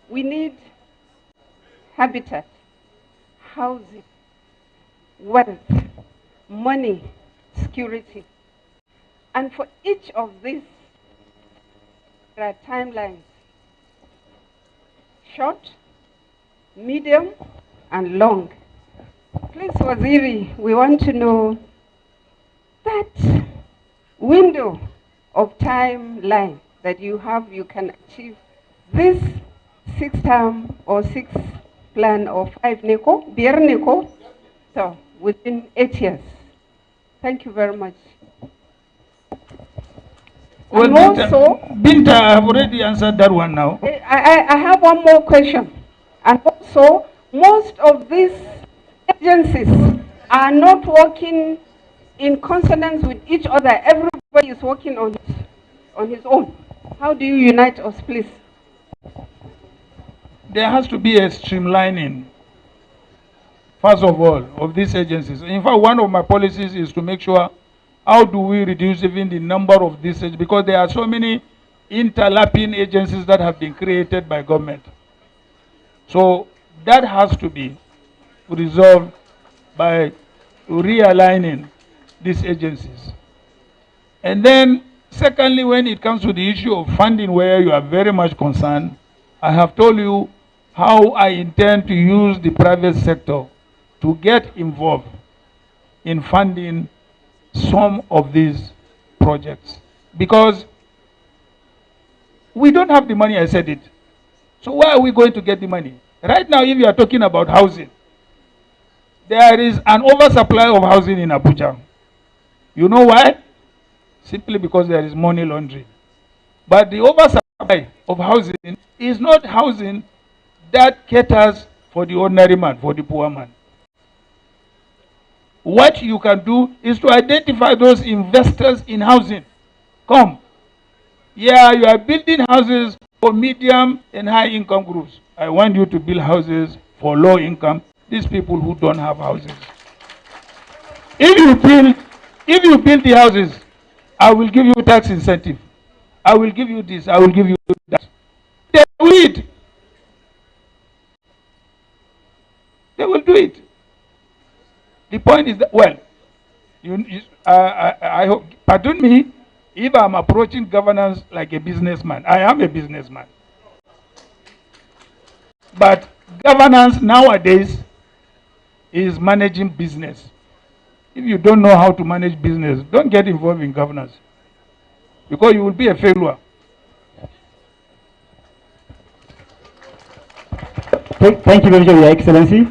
We need habitat, housing, wealth, money, security. And for each of these, there are timelines. Short, medium, and long. Please, Waziri, we want to know that window of timeline that you have, you can achieve this 6-term or 6 plan or 5 NECO, beer NECO, so within 8 years. Thank you very much. Well, and Binta, I have already answered that one now. I have one more question. And also, most of these agencies are not working in consonance with each other. Everybody is working on his own. How do you unite us, please? There has to be a streamlining, first of all, of these agencies. In fact, one of my policies is to make sure how do we reduce even the number of these agencies, because there are so many interlapping agencies that have been created by government. So that has to be resolved by realigning these agencies. And then, secondly, when it comes to the issue of funding, where you are very much concerned, I have told you how I intend to use the private sector to get involved in funding some of these projects. Because we don't have the money, I said it. So where are we going to get the money? Right now, if you are talking about housing, there is an oversupply of housing in Abuja. You know why? Simply because there is money laundering. But the oversupply of housing is not housing that caters for the ordinary man, for the poor man. What you can do is to identify those investors in housing. Come. Yeah, you are building houses for medium and high income groups. I want you to build houses for low income, these people who don't have houses. If you build the houses, I will give you tax incentive. I will give you this, I will give you that. They will do it. They will do it. The point is that, well, I hope, pardon me if I'm approaching governance like a businessman. I am a businessman. But governance nowadays is managing business. If you don't know how to manage business, don't get involved in governance, because you will be a failure. Thank you very much, Your Excellency.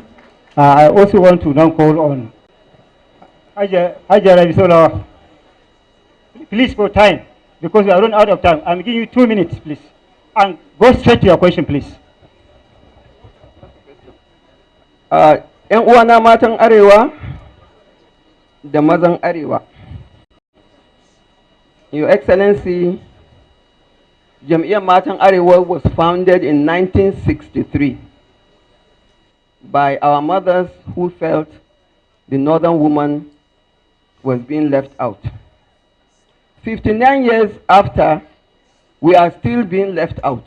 I also want to now call on Ajara Bisola. Please, for time, because we are running out of time. I'm giving you 2 minutes, please. And go straight to your question, please. ‘Yan uwana matan Arewa da mazan Arewa. Your Excellency, Jam'iyyar Matan Arewa was founded in 1963 by our mothers who felt the northern woman was being left out. 59 years after, we are still being left out,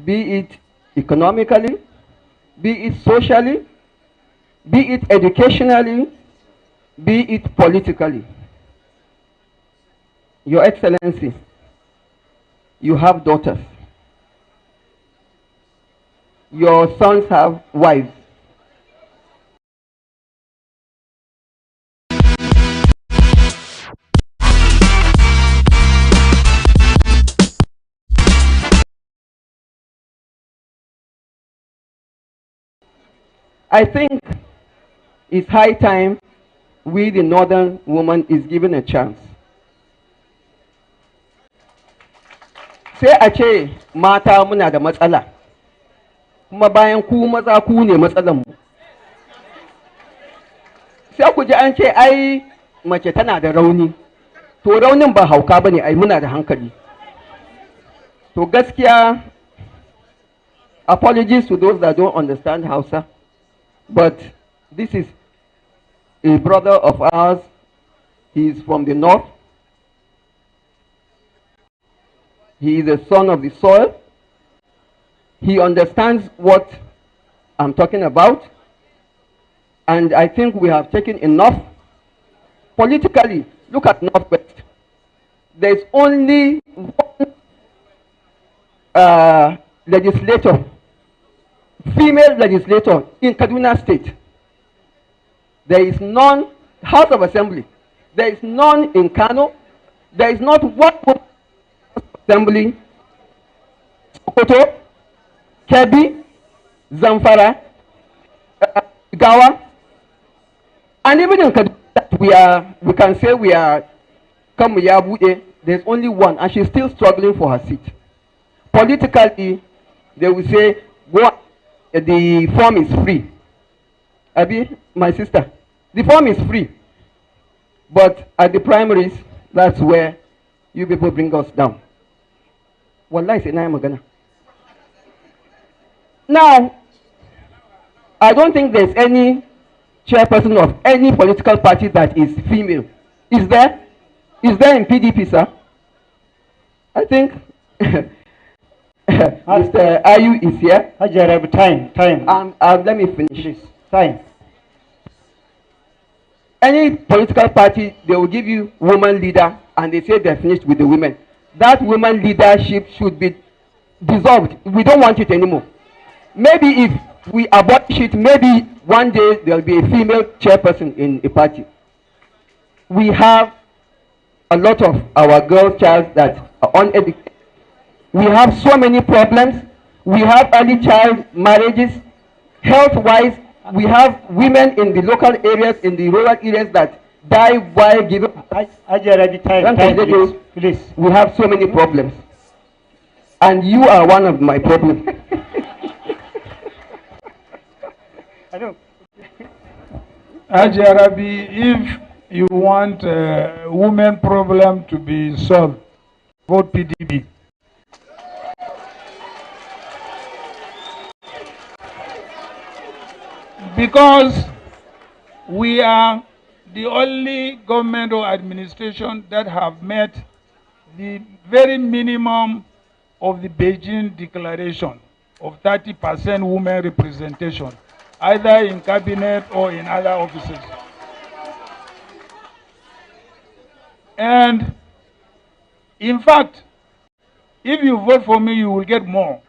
be it economically, be it socially, be it educationally, be it politically. Your Excellency, you have daughters. Your sons have wives. I think it's high time we, the northern woman, is given a chance. Sai a ce mata muna da matsala, kuma bayan ku maza ku ne matsalan mu. Sai ku ji an ce ai mace tana da rauni. To raunin ba hauka bane, ai muna da hankali. To gaskiya, apologies to those that don't understand Hausa, but this is a brother of ours. He is from the north. He is a son of the soil. He understands what I'm talking about. And I think we have taken enough. Politically, look at Northwest. There's only one legislator female legislator in Kaduna State. There is none, House of Assembly. There is none in Kano. There is not one woman assembly, Sokoto, Kebbi, Zamfara, Gawa, and even in Kaduna, we can say we are Kamuyabuye. There's only one, and she's still struggling for her seat. Politically, they will say, the form is free. Abi, my sister, the form is free. But at the primaries, that's where you people bring us down. Wallahi, now, I don't think there's any chairperson of any political party that is female. Is there? Is there in PDP, sir? I think Mr. Ayu is here. Time. Let me finish. Please. Time. Any political party, they will give you woman leader, and they say they're finished with the women. That woman leadership should be dissolved. We don't want it anymore. Maybe if we abolish it, maybe one day there'll be a female chairperson in a party. We have a lot of our girl child that are uneducated. We have so many problems. We have early child marriages. Health-wise, we have women in the local areas, in the rural areas that die while giving. Please. We have so many problems. And you are one of my problems. I know. Ajarabi, if you want women problem to be solved, vote PDP. Because we are the only government or administration that have met the very minimum of the Beijing Declaration of 30% women representation, either in cabinet or in other offices. And in fact, if you vote for me, you will get more.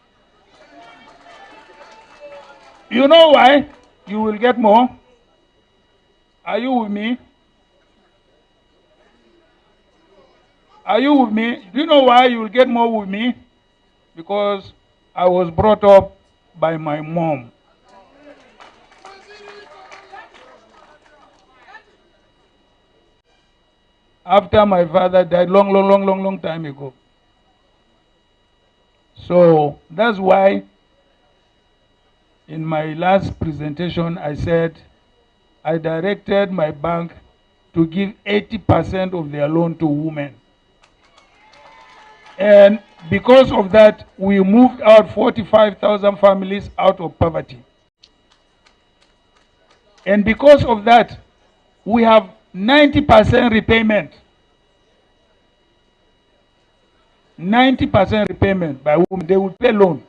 You know why you will get more? Are you with me? Are you with me? Do you know why you will get more with me? Because I was brought up by my mom. After my father died long time ago. So that's why in my last presentation I said I directed my bank to give 80% of their loan to women. And because of that, we moved out 45,000 families out of poverty. And because of that, we have 90% repayment. 90% repayment by women. They will pay loan.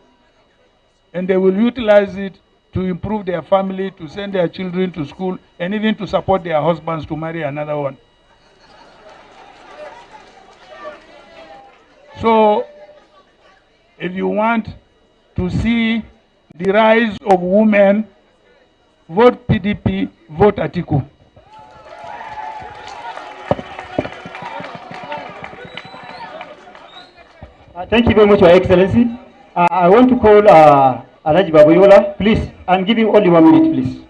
And they will utilize it to improve their family, to send their children to school, and even to support their husbands to marry another one. So, if you want to see the rise of women, vote PDP, vote Atiku. Thank you very much, Your Excellency. I want to call Alhaji Babayola, please. I'm giving only 1 minute, please.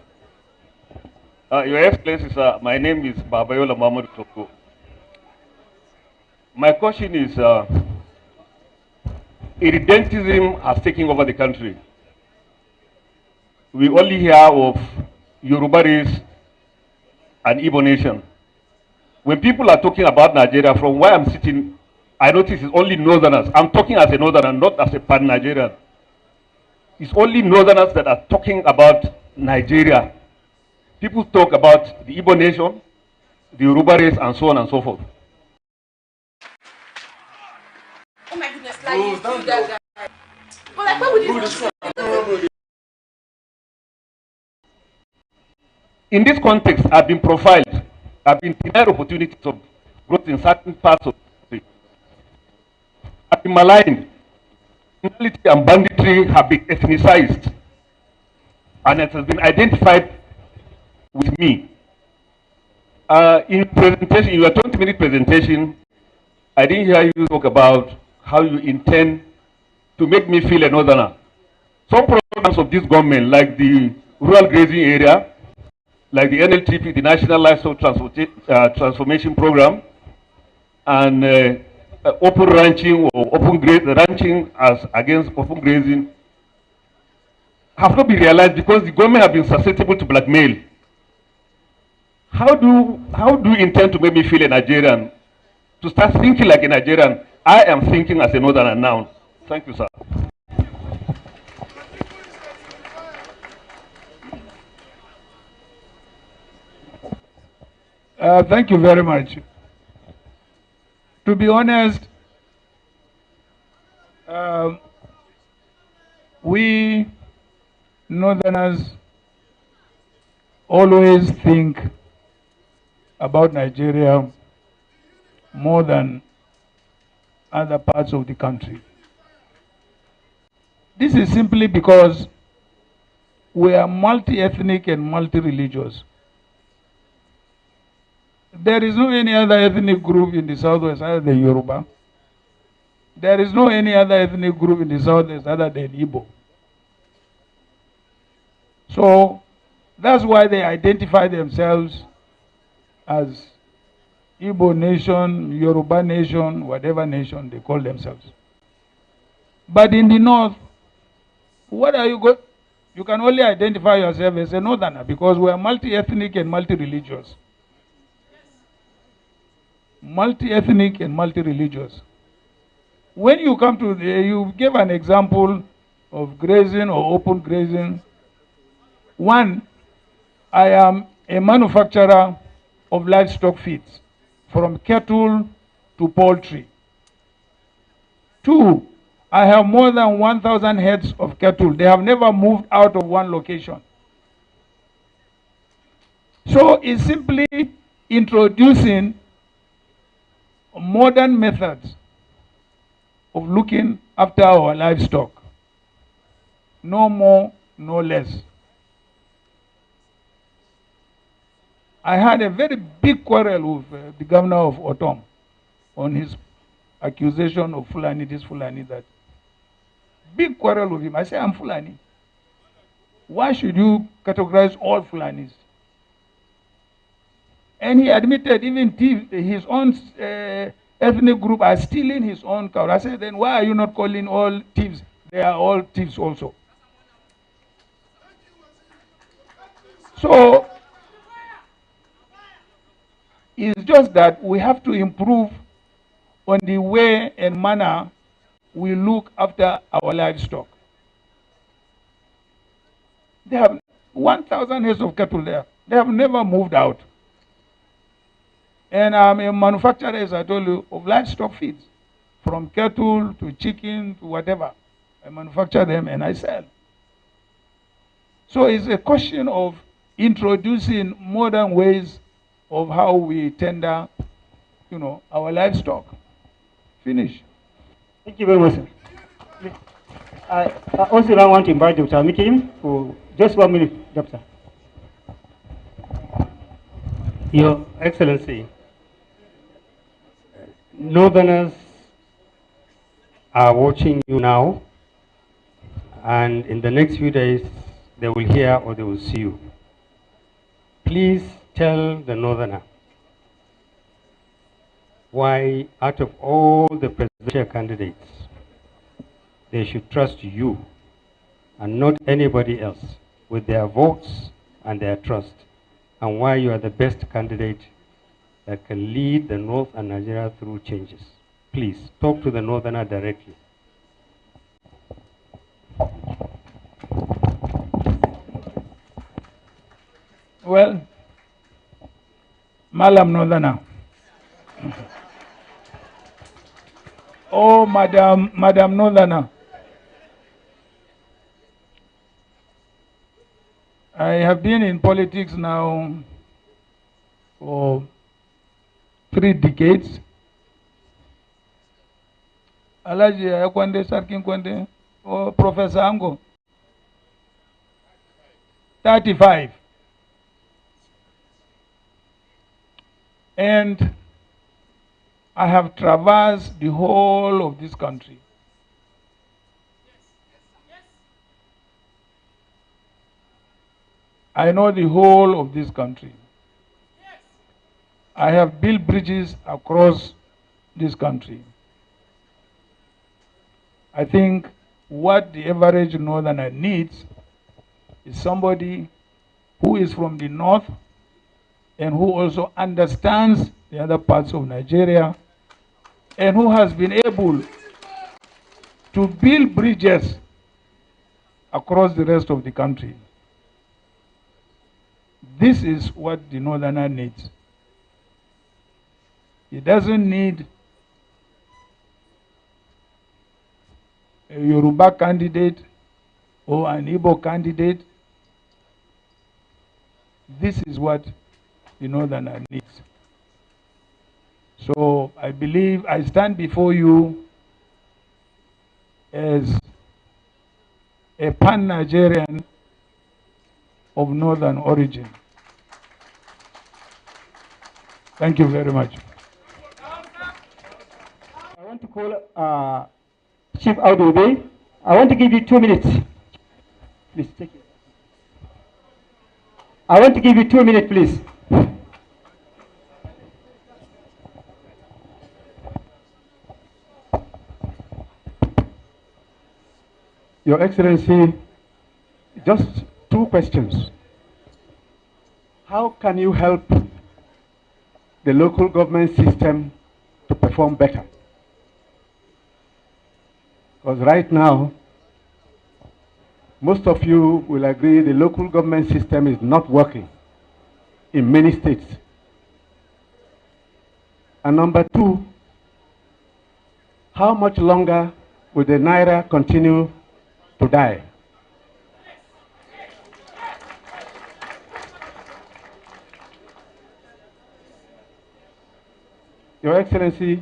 Your Excellency, sir, my name is Babayola Mahmoud Toko. My question is, irredentism has taken over the country. We only hear of Yoruba race and Igbo nation. When people are talking about Nigeria, from where I'm sitting, I notice it's only northerners. I'm talking as a northerner, not as a pan-Nigerian. It's only northerners that are talking about Nigeria. People talk about the Igbo nation, the Yoruba race, and so on and so forth. Oh my goodness, like you do that guy. But like, what would you do? In this context, I've been profiled. I've been denied opportunities of growth in certain parts of the country. I've been maligned. Criminality and banditry have been ethnicized. and it has been identified with me. In your 20-minute presentation, I didn't hear you talk about how you intend to make me feel a northerner. Some programs of this government, like the rural grazing area, like the NLTP, the National Livestock Transformation Program, and open ranching or ranching as against open grazing, have not been realized because the government have been susceptible to blackmail. How do you intend to make me feel a Nigerian? To start thinking like a Nigerian? I am thinking as a northerner now. Thank you, sir. Thank you very much. To be honest, we northerners always think about Nigeria more than other parts of the country. This is simply because we are multi-ethnic and multi-religious. There is no any other ethnic group in the southwest other than Yoruba. There is no any other ethnic group in the southwest other than Igbo. So that's why they identify themselves as Igbo nation, Yoruba nation, whatever nation they call themselves. But in the north, what are you going? You can only identify yourself as a northerner because we are multi-ethnic and multi-religious. Multi-ethnic and multi-religious. When you come to you give an example of grazing or open grazing. One, I am a manufacturer of livestock feeds, from cattle to poultry. Two, I have more than 1,000 heads of cattle. They have never moved out of one location. So it's simply introducing modern methods of looking after our livestock. No more, no less. I had a very big quarrel with the governor of Otom on his accusation of Fulani, this Fulani, that. Big quarrel with him. I say, I'm Fulani. Why should you categorize all Fulanis? And he admitted even his own ethnic group are stealing his own cow. I said, then why are you not calling all thieves? They are all thieves also. So it's just that we have to improve on the way and manner we look after our livestock. They have 1,000 heads of cattle there. They have never moved out. And I'm a manufacturer, as I told you, of livestock feeds. From cattle to chicken to whatever. I manufacture them and I sell. So it's a question of introducing modern ways of how we tender, our livestock. Finish. Thank you very much, sir. I also now want to invite Dr. Mikim for just 1 minute, Doctor. Your Excellency, Northerners are watching you now, and in the next few days, they will hear or they will see you. Please tell the Northerner why, out of all the presidential candidates, they should trust you and not anybody else with their votes and their trust, and why you are the best candidate that can lead the North and Nigeria through changes. Please, talk to the Northerner directly. Well, Malam Northerner. Oh, Madam Northerner. I have been in politics now for 3 decades. Alaji Ayakwande Sarkin Kwande or Professor Ango. 35. And I have traversed the whole of this country. I know the whole of this country. I have built bridges across this country. I think what the average northerner needs is somebody who is from the north and who also understands the other parts of Nigeria and who has been able to build bridges across the rest of the country. This is what the northerner needs. He doesn't need a Yoruba candidate or an Igbo candidate. This is what the northerner needs. So I believe I stand before you as a pan-Nigerian of northern origin. Thank you very much. I want to call Chief Audube. I want to give you 2 minutes. Please take it. I want to give you 2 minutes, please. Your Excellency, just 2 questions. How can you help the local government system to perform better? Because right now, most of you will agree the local government system is not working in many states. And number 2, how much longer will the Naira continue to die? Your Excellency,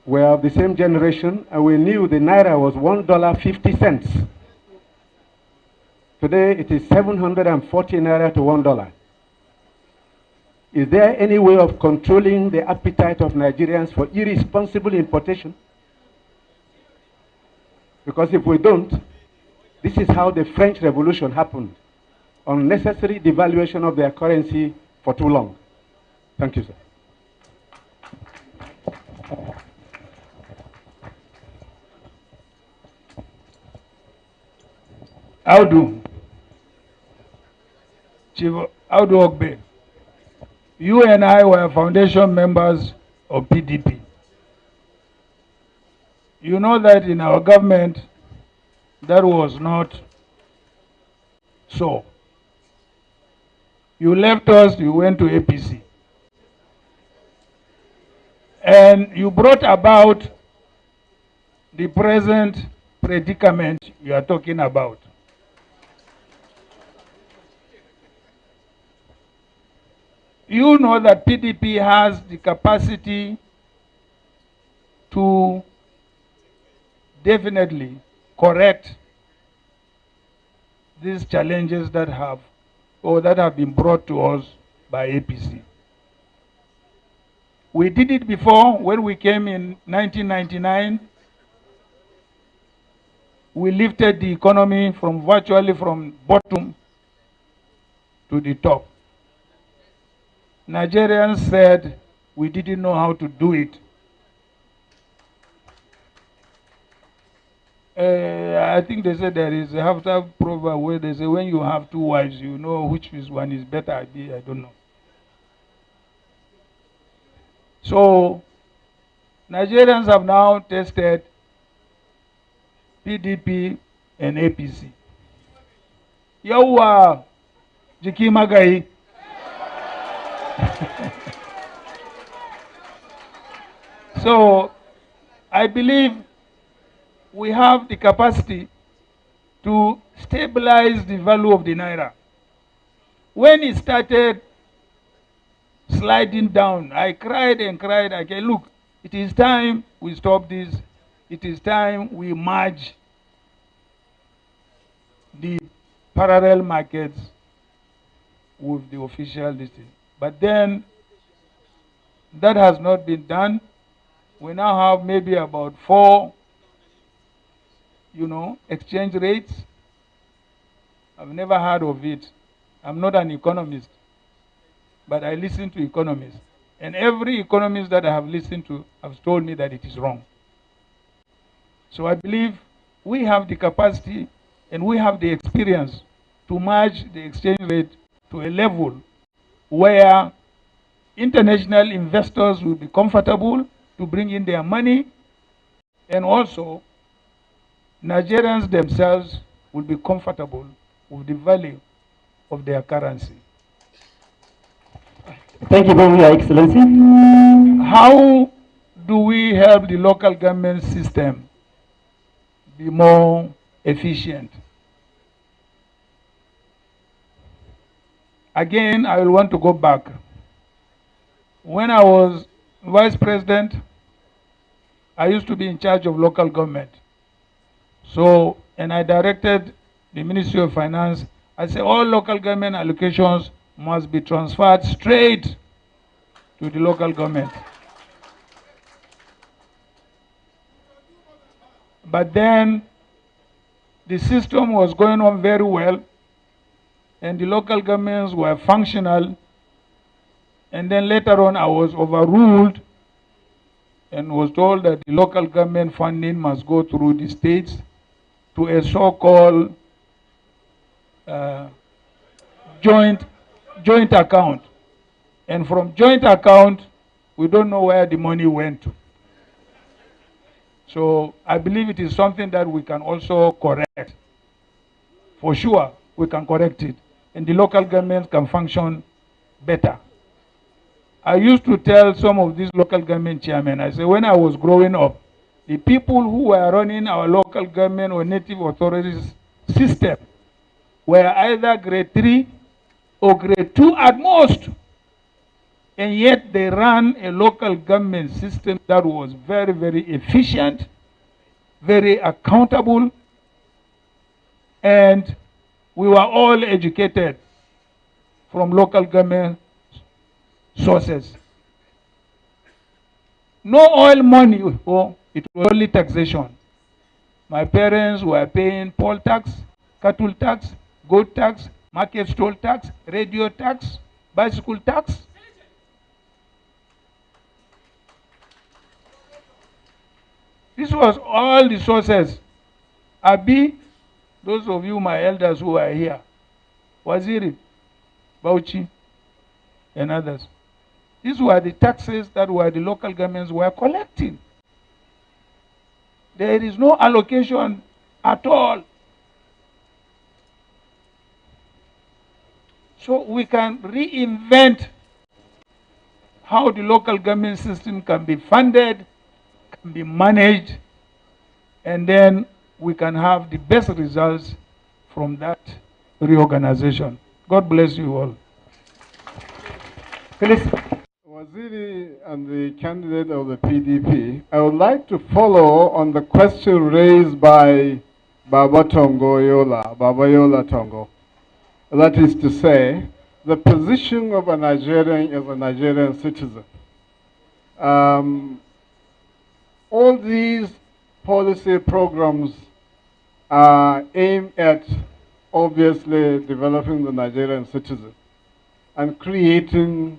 we are of the same generation and we knew the Naira was $1.50. Today it is 740 Naira to $1. Is there any way of controlling the appetite of Nigerians for irresponsible importation? Because if we don't, this is how the French Revolution happened. Unnecessary devaluation of their currency for too long. Thank you, sir. Chief Audu Ogbe, you and I were foundation members of PDP. You know that in our government, that was not so. You left us, you went to APC. And you brought about the present predicament you are talking about. You know that PDP has the capacity to definitely correct these challenges that have been brought to us by APC. We did it before when we came in 1999. We lifted the economy virtually from bottom to the top. Nigerians said we didn't know how to do it. I think they said there is a Hausa proverb where they say when you have 2 wives, you know which one is better. I don't know. So Nigerians have now tested PDP and APC. Yawa Jiki Magai. So I believe we have the capacity to stabilize the value of the Naira. When it started sliding down, I cried and cried. I said, look, it is time we stop this. It is time we merge the parallel markets with the official listing. But then that has not been done. We now have maybe about 4, exchange rates. I've never heard of it. I'm not an economist, but I listen to economists. And every economist that I have listened to has told me that it is wrong. So I believe we have the capacity and we have the experience to merge the exchange rate to a level where international investors will be comfortable to bring in their money, and also Nigerians themselves will be comfortable with the value of their currency. Thank you very much, Your Excellency. How do we help the local government system be more efficient? Again, I will want to go back. When I was vice president, I used to be in charge of local government. So, and I directed the Ministry of Finance. I said all local government allocations must be transferred straight to the local government. But then the system was going on very well, and the local governments were functional. And then later on, I was overruled and was told that the local government funding must go through the states to a so-called joint account. And from joint account, we don't know where the money went to. So I believe it is something that we can also correct. For sure, we can correct it. And the local governments can function better. I used to tell some of these local government chairmen, I said, when I was growing up, the people who were running our local government or native authorities system were either grade 3 or grade 2 at most. And yet they ran a local government system that was very, very efficient, very accountable, and we were all educated from local government sources. No oil money, it was only taxation. My parents were paying poll tax, cattle tax, goat tax, market stall tax, radio tax, bicycle tax. This was all the sources. Abi, those of you, my elders who are here, Waziri, Bauchi, and others. These were the taxes that were the local governments were collecting. There is no allocation at all. So we can reinvent how the local government system can be funded, can be managed, and then we can have the best results from that reorganization. God bless you all. Please. Waziri and the candidate of the PDP, I would like to follow on the question raised by Baba Yola Tongo. That is to say, the position of a Nigerian as a Nigerian citizen. All these policy programs are aimed at obviously developing the Nigerian citizen and creating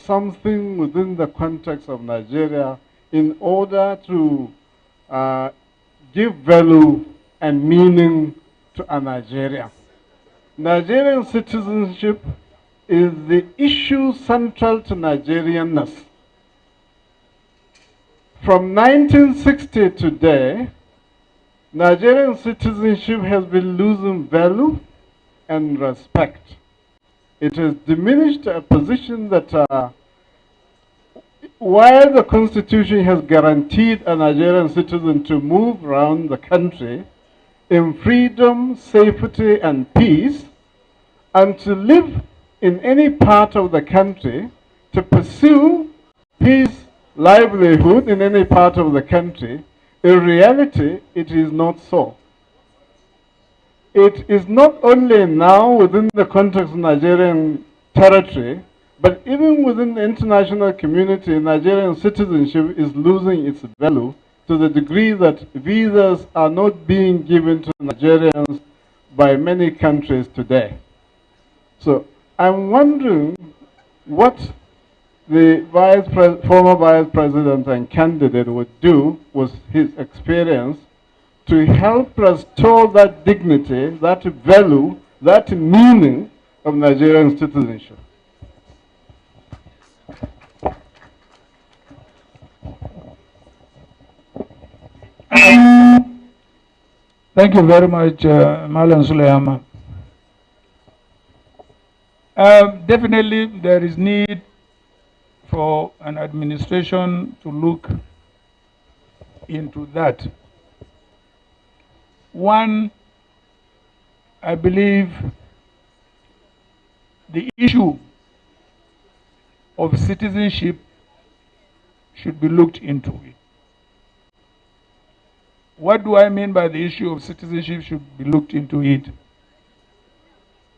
something within the context of Nigeria in order to give value and meaning to a Nigeria. Nigerian citizenship is the issue central to Nigerianness. From 1960 to today, Nigerian citizenship has been losing value and respect. It has diminished a position that while the Constitution has guaranteed a Nigerian citizen to move around the country in freedom, safety, and peace, and to live in any part of the country, to pursue peace, livelihood in any part of the country, in reality, it is not so. it is not only now within the context of Nigerian territory, but even within the international community, Nigerian citizenship is losing its value to the degree that visas are not being given to Nigerians by many countries today. So I'm wondering what the former vice president and candidate would do with his experience to help restore that dignity, that value, that meaning of Nigerian citizenship. Thank you very much, Malan Suleyama. Definitely, there is need for an administration to look into that. One, I believe the issue of citizenship should be looked into it. What do I mean by the issue of citizenship should be looked into it?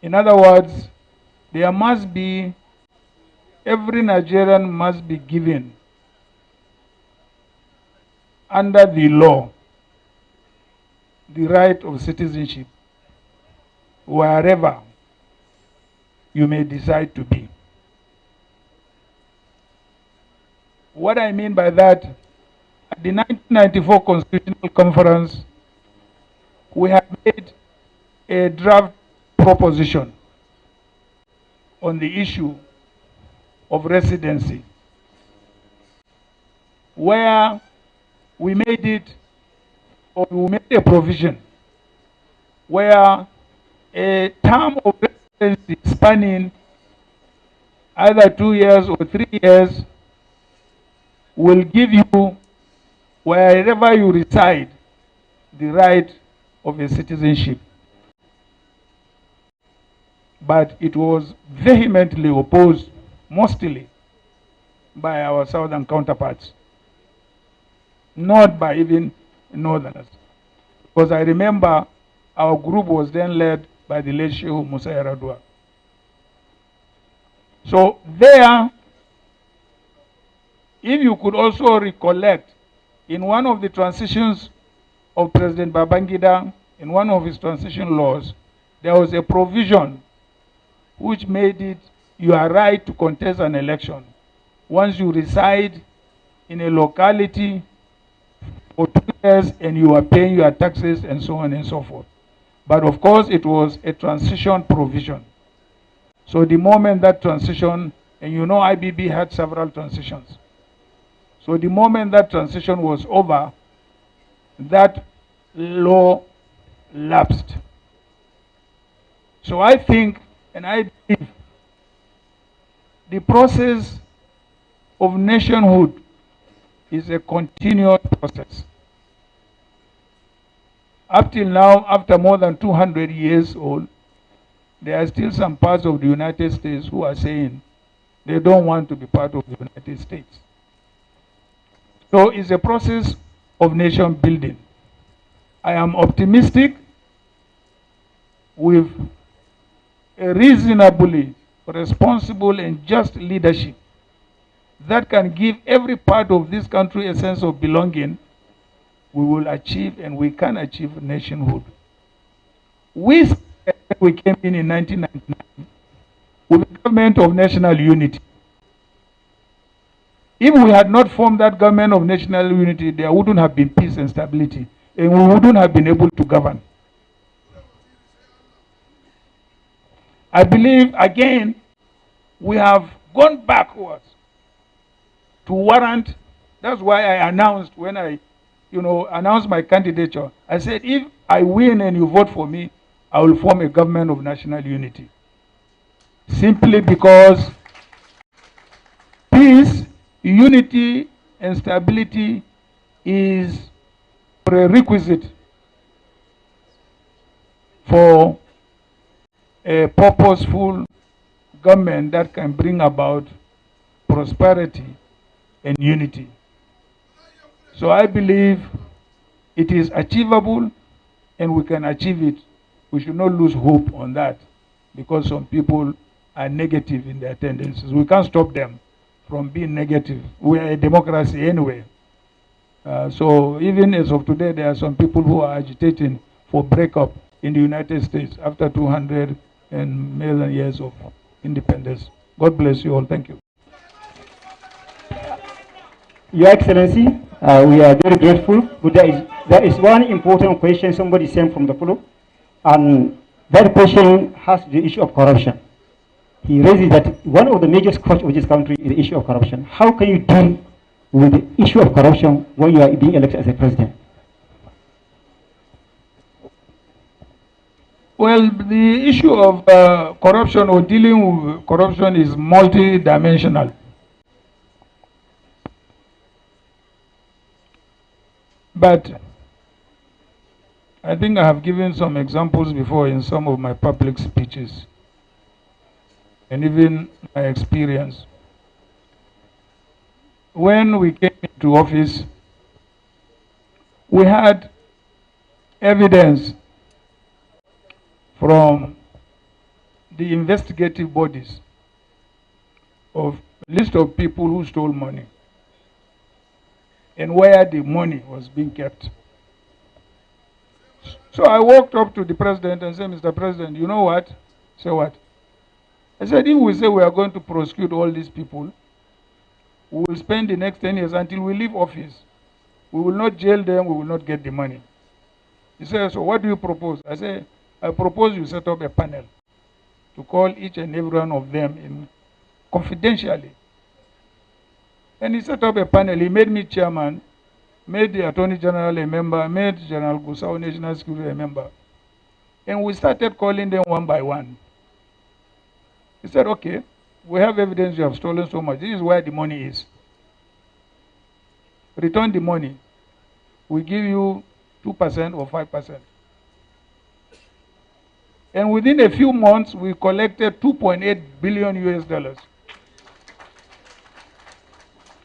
In other words, there must be, every Nigerian must be given under the law the right of citizenship wherever you may decide to be. What I mean by that, at the 1994 Constitutional Conference, we have made a draft proposition on the issue of residency, where we made it, or we made a provision where a term of residency spanning either 2 years or 3 years will give you, wherever you reside, the right of a citizenship. But it was vehemently opposed, mostly by our southern counterparts, not by even northerners. Because I remember our group was then led by the late Sheikh Musa Yaradua. So there, if you could also recollect, in one of the transitions of President Babangida, in one of his transition laws, there was a provision which made it your right to contest an election once you reside in a locality for 2 years and you are paying your taxes and so on and so forth. But of course, it was a transition provision. So the moment that transition, and you know IBB had several transitions. So the moment that transition was over, that law lapsed. So I think, and I believe, the process of nationhood is a continuous process. Up till now, after more than 200 years old, there are still some parts of the United States who are saying they don't want to be part of the United States. So it's a process of nation building. I am optimistic with a reasonably responsible and just leadership that can give every part of this country a sense of belonging. We will achieve, and we can achieve, nationhood. We came in 1999 with a government of national unity. If we had not formed that government of national unity, there wouldn't have been peace and stability, and we wouldn't have been able to govern. I believe, again, we have gone backwards to warrant. That's why I announced, when I announced my candidature, I said, if I win and you vote for me, I will form a government of national unity. Simply because peace, unity, and stability is a prerequisite for a purposeful government that can bring about prosperity and unity. So I believe it is achievable, and we can achieve it we should not lose hope on that because some people are negative in their tendencies. We can't stop them from being negative. We are a democracy anyway. So even as of today, there are some people who are agitating for breakup in the United States after 200 and million years of independence. God bless you all. Thank you. Your Excellency, we are very grateful. But there is one important question somebody sent from the floor, and that question has the issue of corruption. He raises that one of the major scourge of this country is the issue of corruption. How can you deal with the issue of corruption when you are being elected as a president? Well, the issue of corruption or dealing with corruption is multi-dimensional. But I think I have given some examples before in some of my public speeches and even my experience. When we came into office, we had evidence from the investigative bodies of a list of people who stole money and where the money was being kept. So I walked up to the president and said, Mr. President, you know what? Say what? I said, if we say we are going to prosecute all these people, we will spend the next 10 years until we leave office. We will not jail them, we will not get the money. He said, so what do you propose? I said, I propose you set up a panel to call each and every one of them in confidentially. And he set up a panel. He made me chairman, made the Attorney General a member, made General Gusau National Security a member. And we started calling them one by one. He said, okay, we have evidence you have stolen so much. This is where the money is. Return the money. We give you 2% or 5%. And within a few months, we collected 2.8 billion US dollars.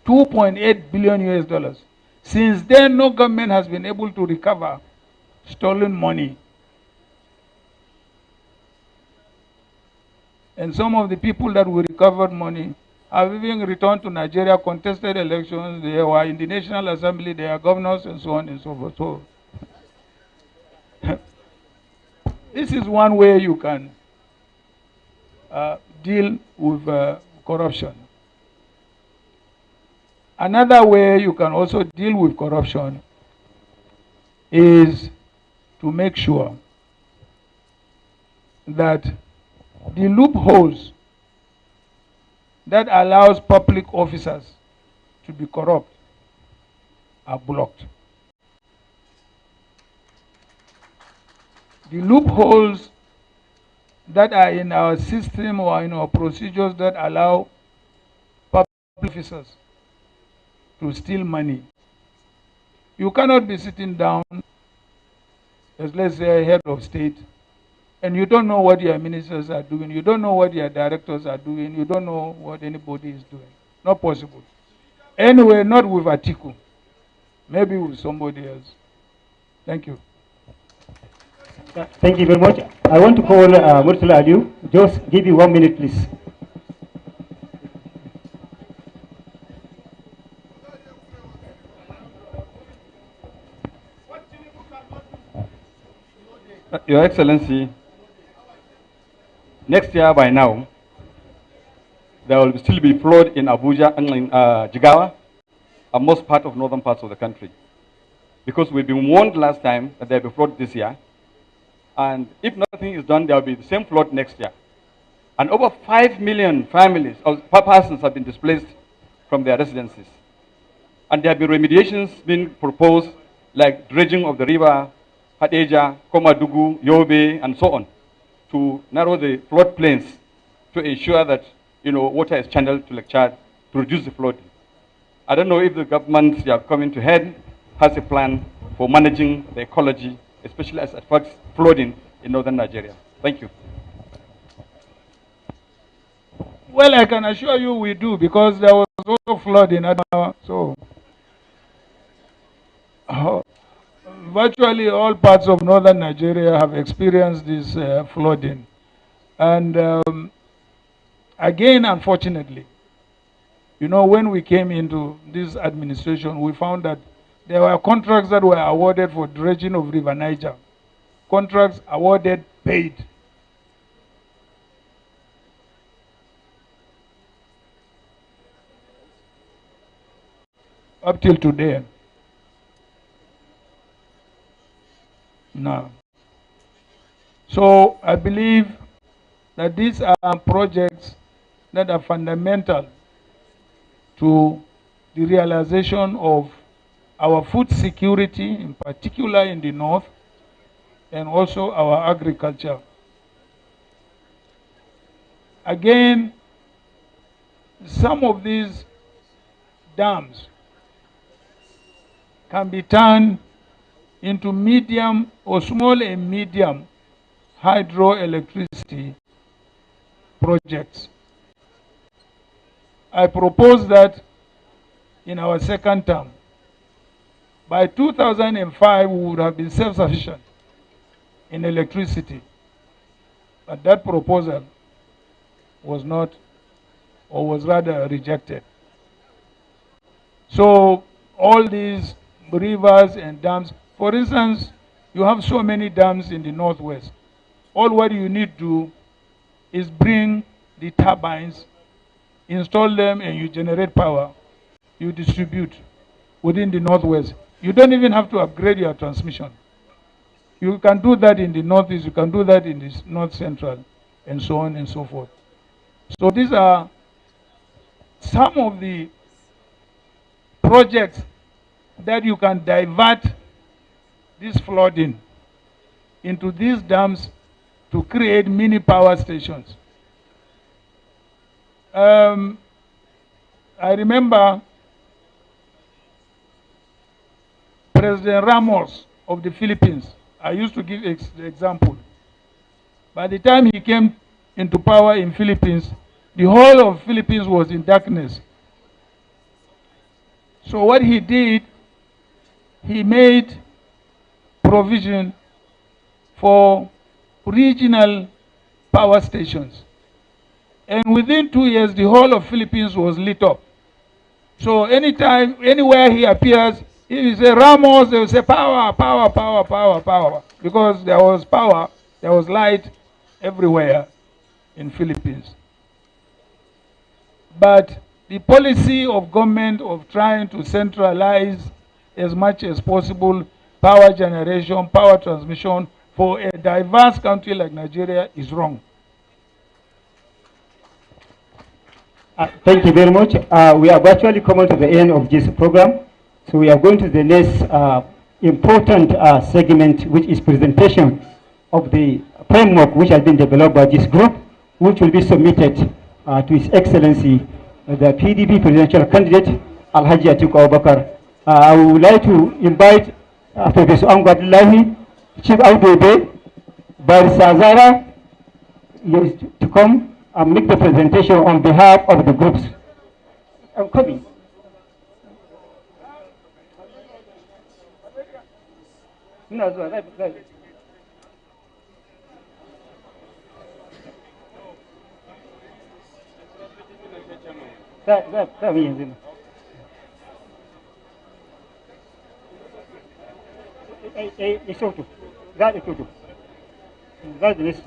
2.8 billion US dollars. Since then, no government has been able to recover stolen money. And some of the people that we recovered money have even returned to Nigeria, contested elections, they were in the National Assembly, they are governors and so on and so forth. So this is one way you can deal with corruption. Another way you can also deal with corruption is to make sure that the loopholes that allows public officers to be corrupt are blocked. The loopholes that are in our system or in our procedures that allow public officers to steal money. You cannot be sitting down as, let's say, a head of state, and you don't know what your ministers are doing, you don't know what your directors are doing, you don't know what anybody is doing. Not possible. Anyway, not with Atiku. Maybe with somebody else. Thank you. Thank you very much. I want to call Murtala Aliu. Just give you 1 minute, please. Your Excellency, next year by now, there will still be flood in Abuja and in Jigawa and most part of northern parts of the country. Because we've been warned last time that there will be flood this year. And if nothing is done, there will be the same flood next year. And over 5 million families or persons have been displaced from their residences. And there have been remediations being proposed, like dredging of the river, Hadeja, Komadugu, Yobe, and so on, to narrow the flood plains to ensure that water is channeled to Lake Chad to reduce the flooding. I don't know if the government you are coming to head has a plan for managing the ecology, especially as it affects flooding in northern Nigeria. Thank you. Well, I can assure you we do, because there was also flood in Adamawa. So virtually all parts of northern Nigeria have experienced this flooding. And again, unfortunately, you know, when we came into this administration, we found that there were contracts that were awarded for dredging of River Niger. Contracts awarded, paid. Up till today. No. So I believe that these are projects that are fundamental to the realization of our food security, in particular in the north, and also our agriculture. Again, some of these dams can be turned into medium or small and medium hydroelectricity projects. I propose that in our second term, by 2005, we would have been self-sufficient in electricity. But that proposal was not, or was rather rejected. So all these rivers and dams, for instance, you have so many dams in the northwest. All what you need to do is bring the turbines, install them, and you generate power. You distribute within the northwest. You don't even have to upgrade your transmission. You can do that in the northeast, you can do that in the north central, and so on and so forth. So these are some of the projects that you can divert this flooding into these dams to create mini power stations. I remember President Ramos of the Philippines. I used to give the example. By the time he came into power in Philippines, the whole of Philippines was in darkness. So what he did, he made provision for regional power stations. And within 2 years, the whole of Philippines was lit up. So anytime, anywhere he appears, if you say Ramos, they will say power, power, power, power, power. Because there was power, there was light everywhere in Philippines. But the policy of government of trying to centralize as much as possible power generation, power transmission for a diverse country like Nigeria is wrong. Thank you very much. We have actually come to the end of this program. So we are going to the next important segment, which is presentation of the framework which has been developed by this group, which will be submitted to His Excellency, the PDP presidential candidate, Alhaji Atiku Abubakar. I would like to invite Professor Angwadlahi, Chief Audebe, Barisa Zara, to come and make the presentation on behalf of the groups. I'm coming. No, right. That means. It's okay. That is okay. That's the list.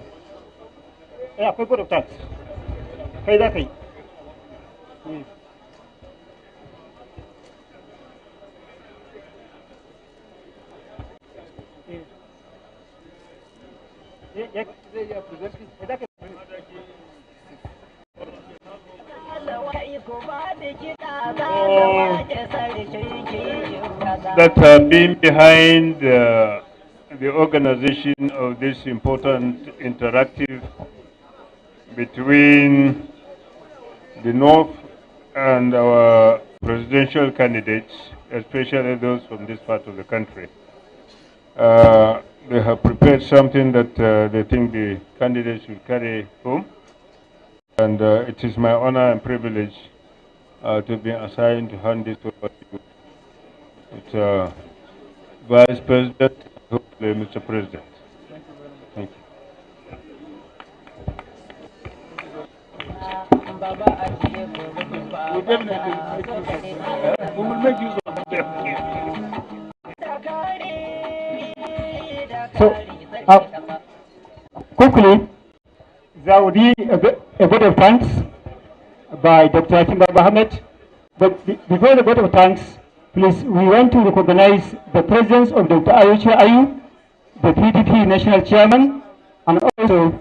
Yeah, akwai board of tax. Kai za ka yi. That have been behind the organization of this important interactive between the North and our presidential candidates, especially those from this part of the country. They have prepared something that they think the candidates will carry home, and it is my honor and privilege to be assigned to hand this over to you. It's Vice President, hopefully Mr. President. Thank you. We will make use of them. So, quickly, there will be a vote of thanks by Dr. Atiku Mohammed. But before the vote of thanks, please, we want to recognize the presence of Dr. Ayucha Ayu, the PDP National Chairman, and also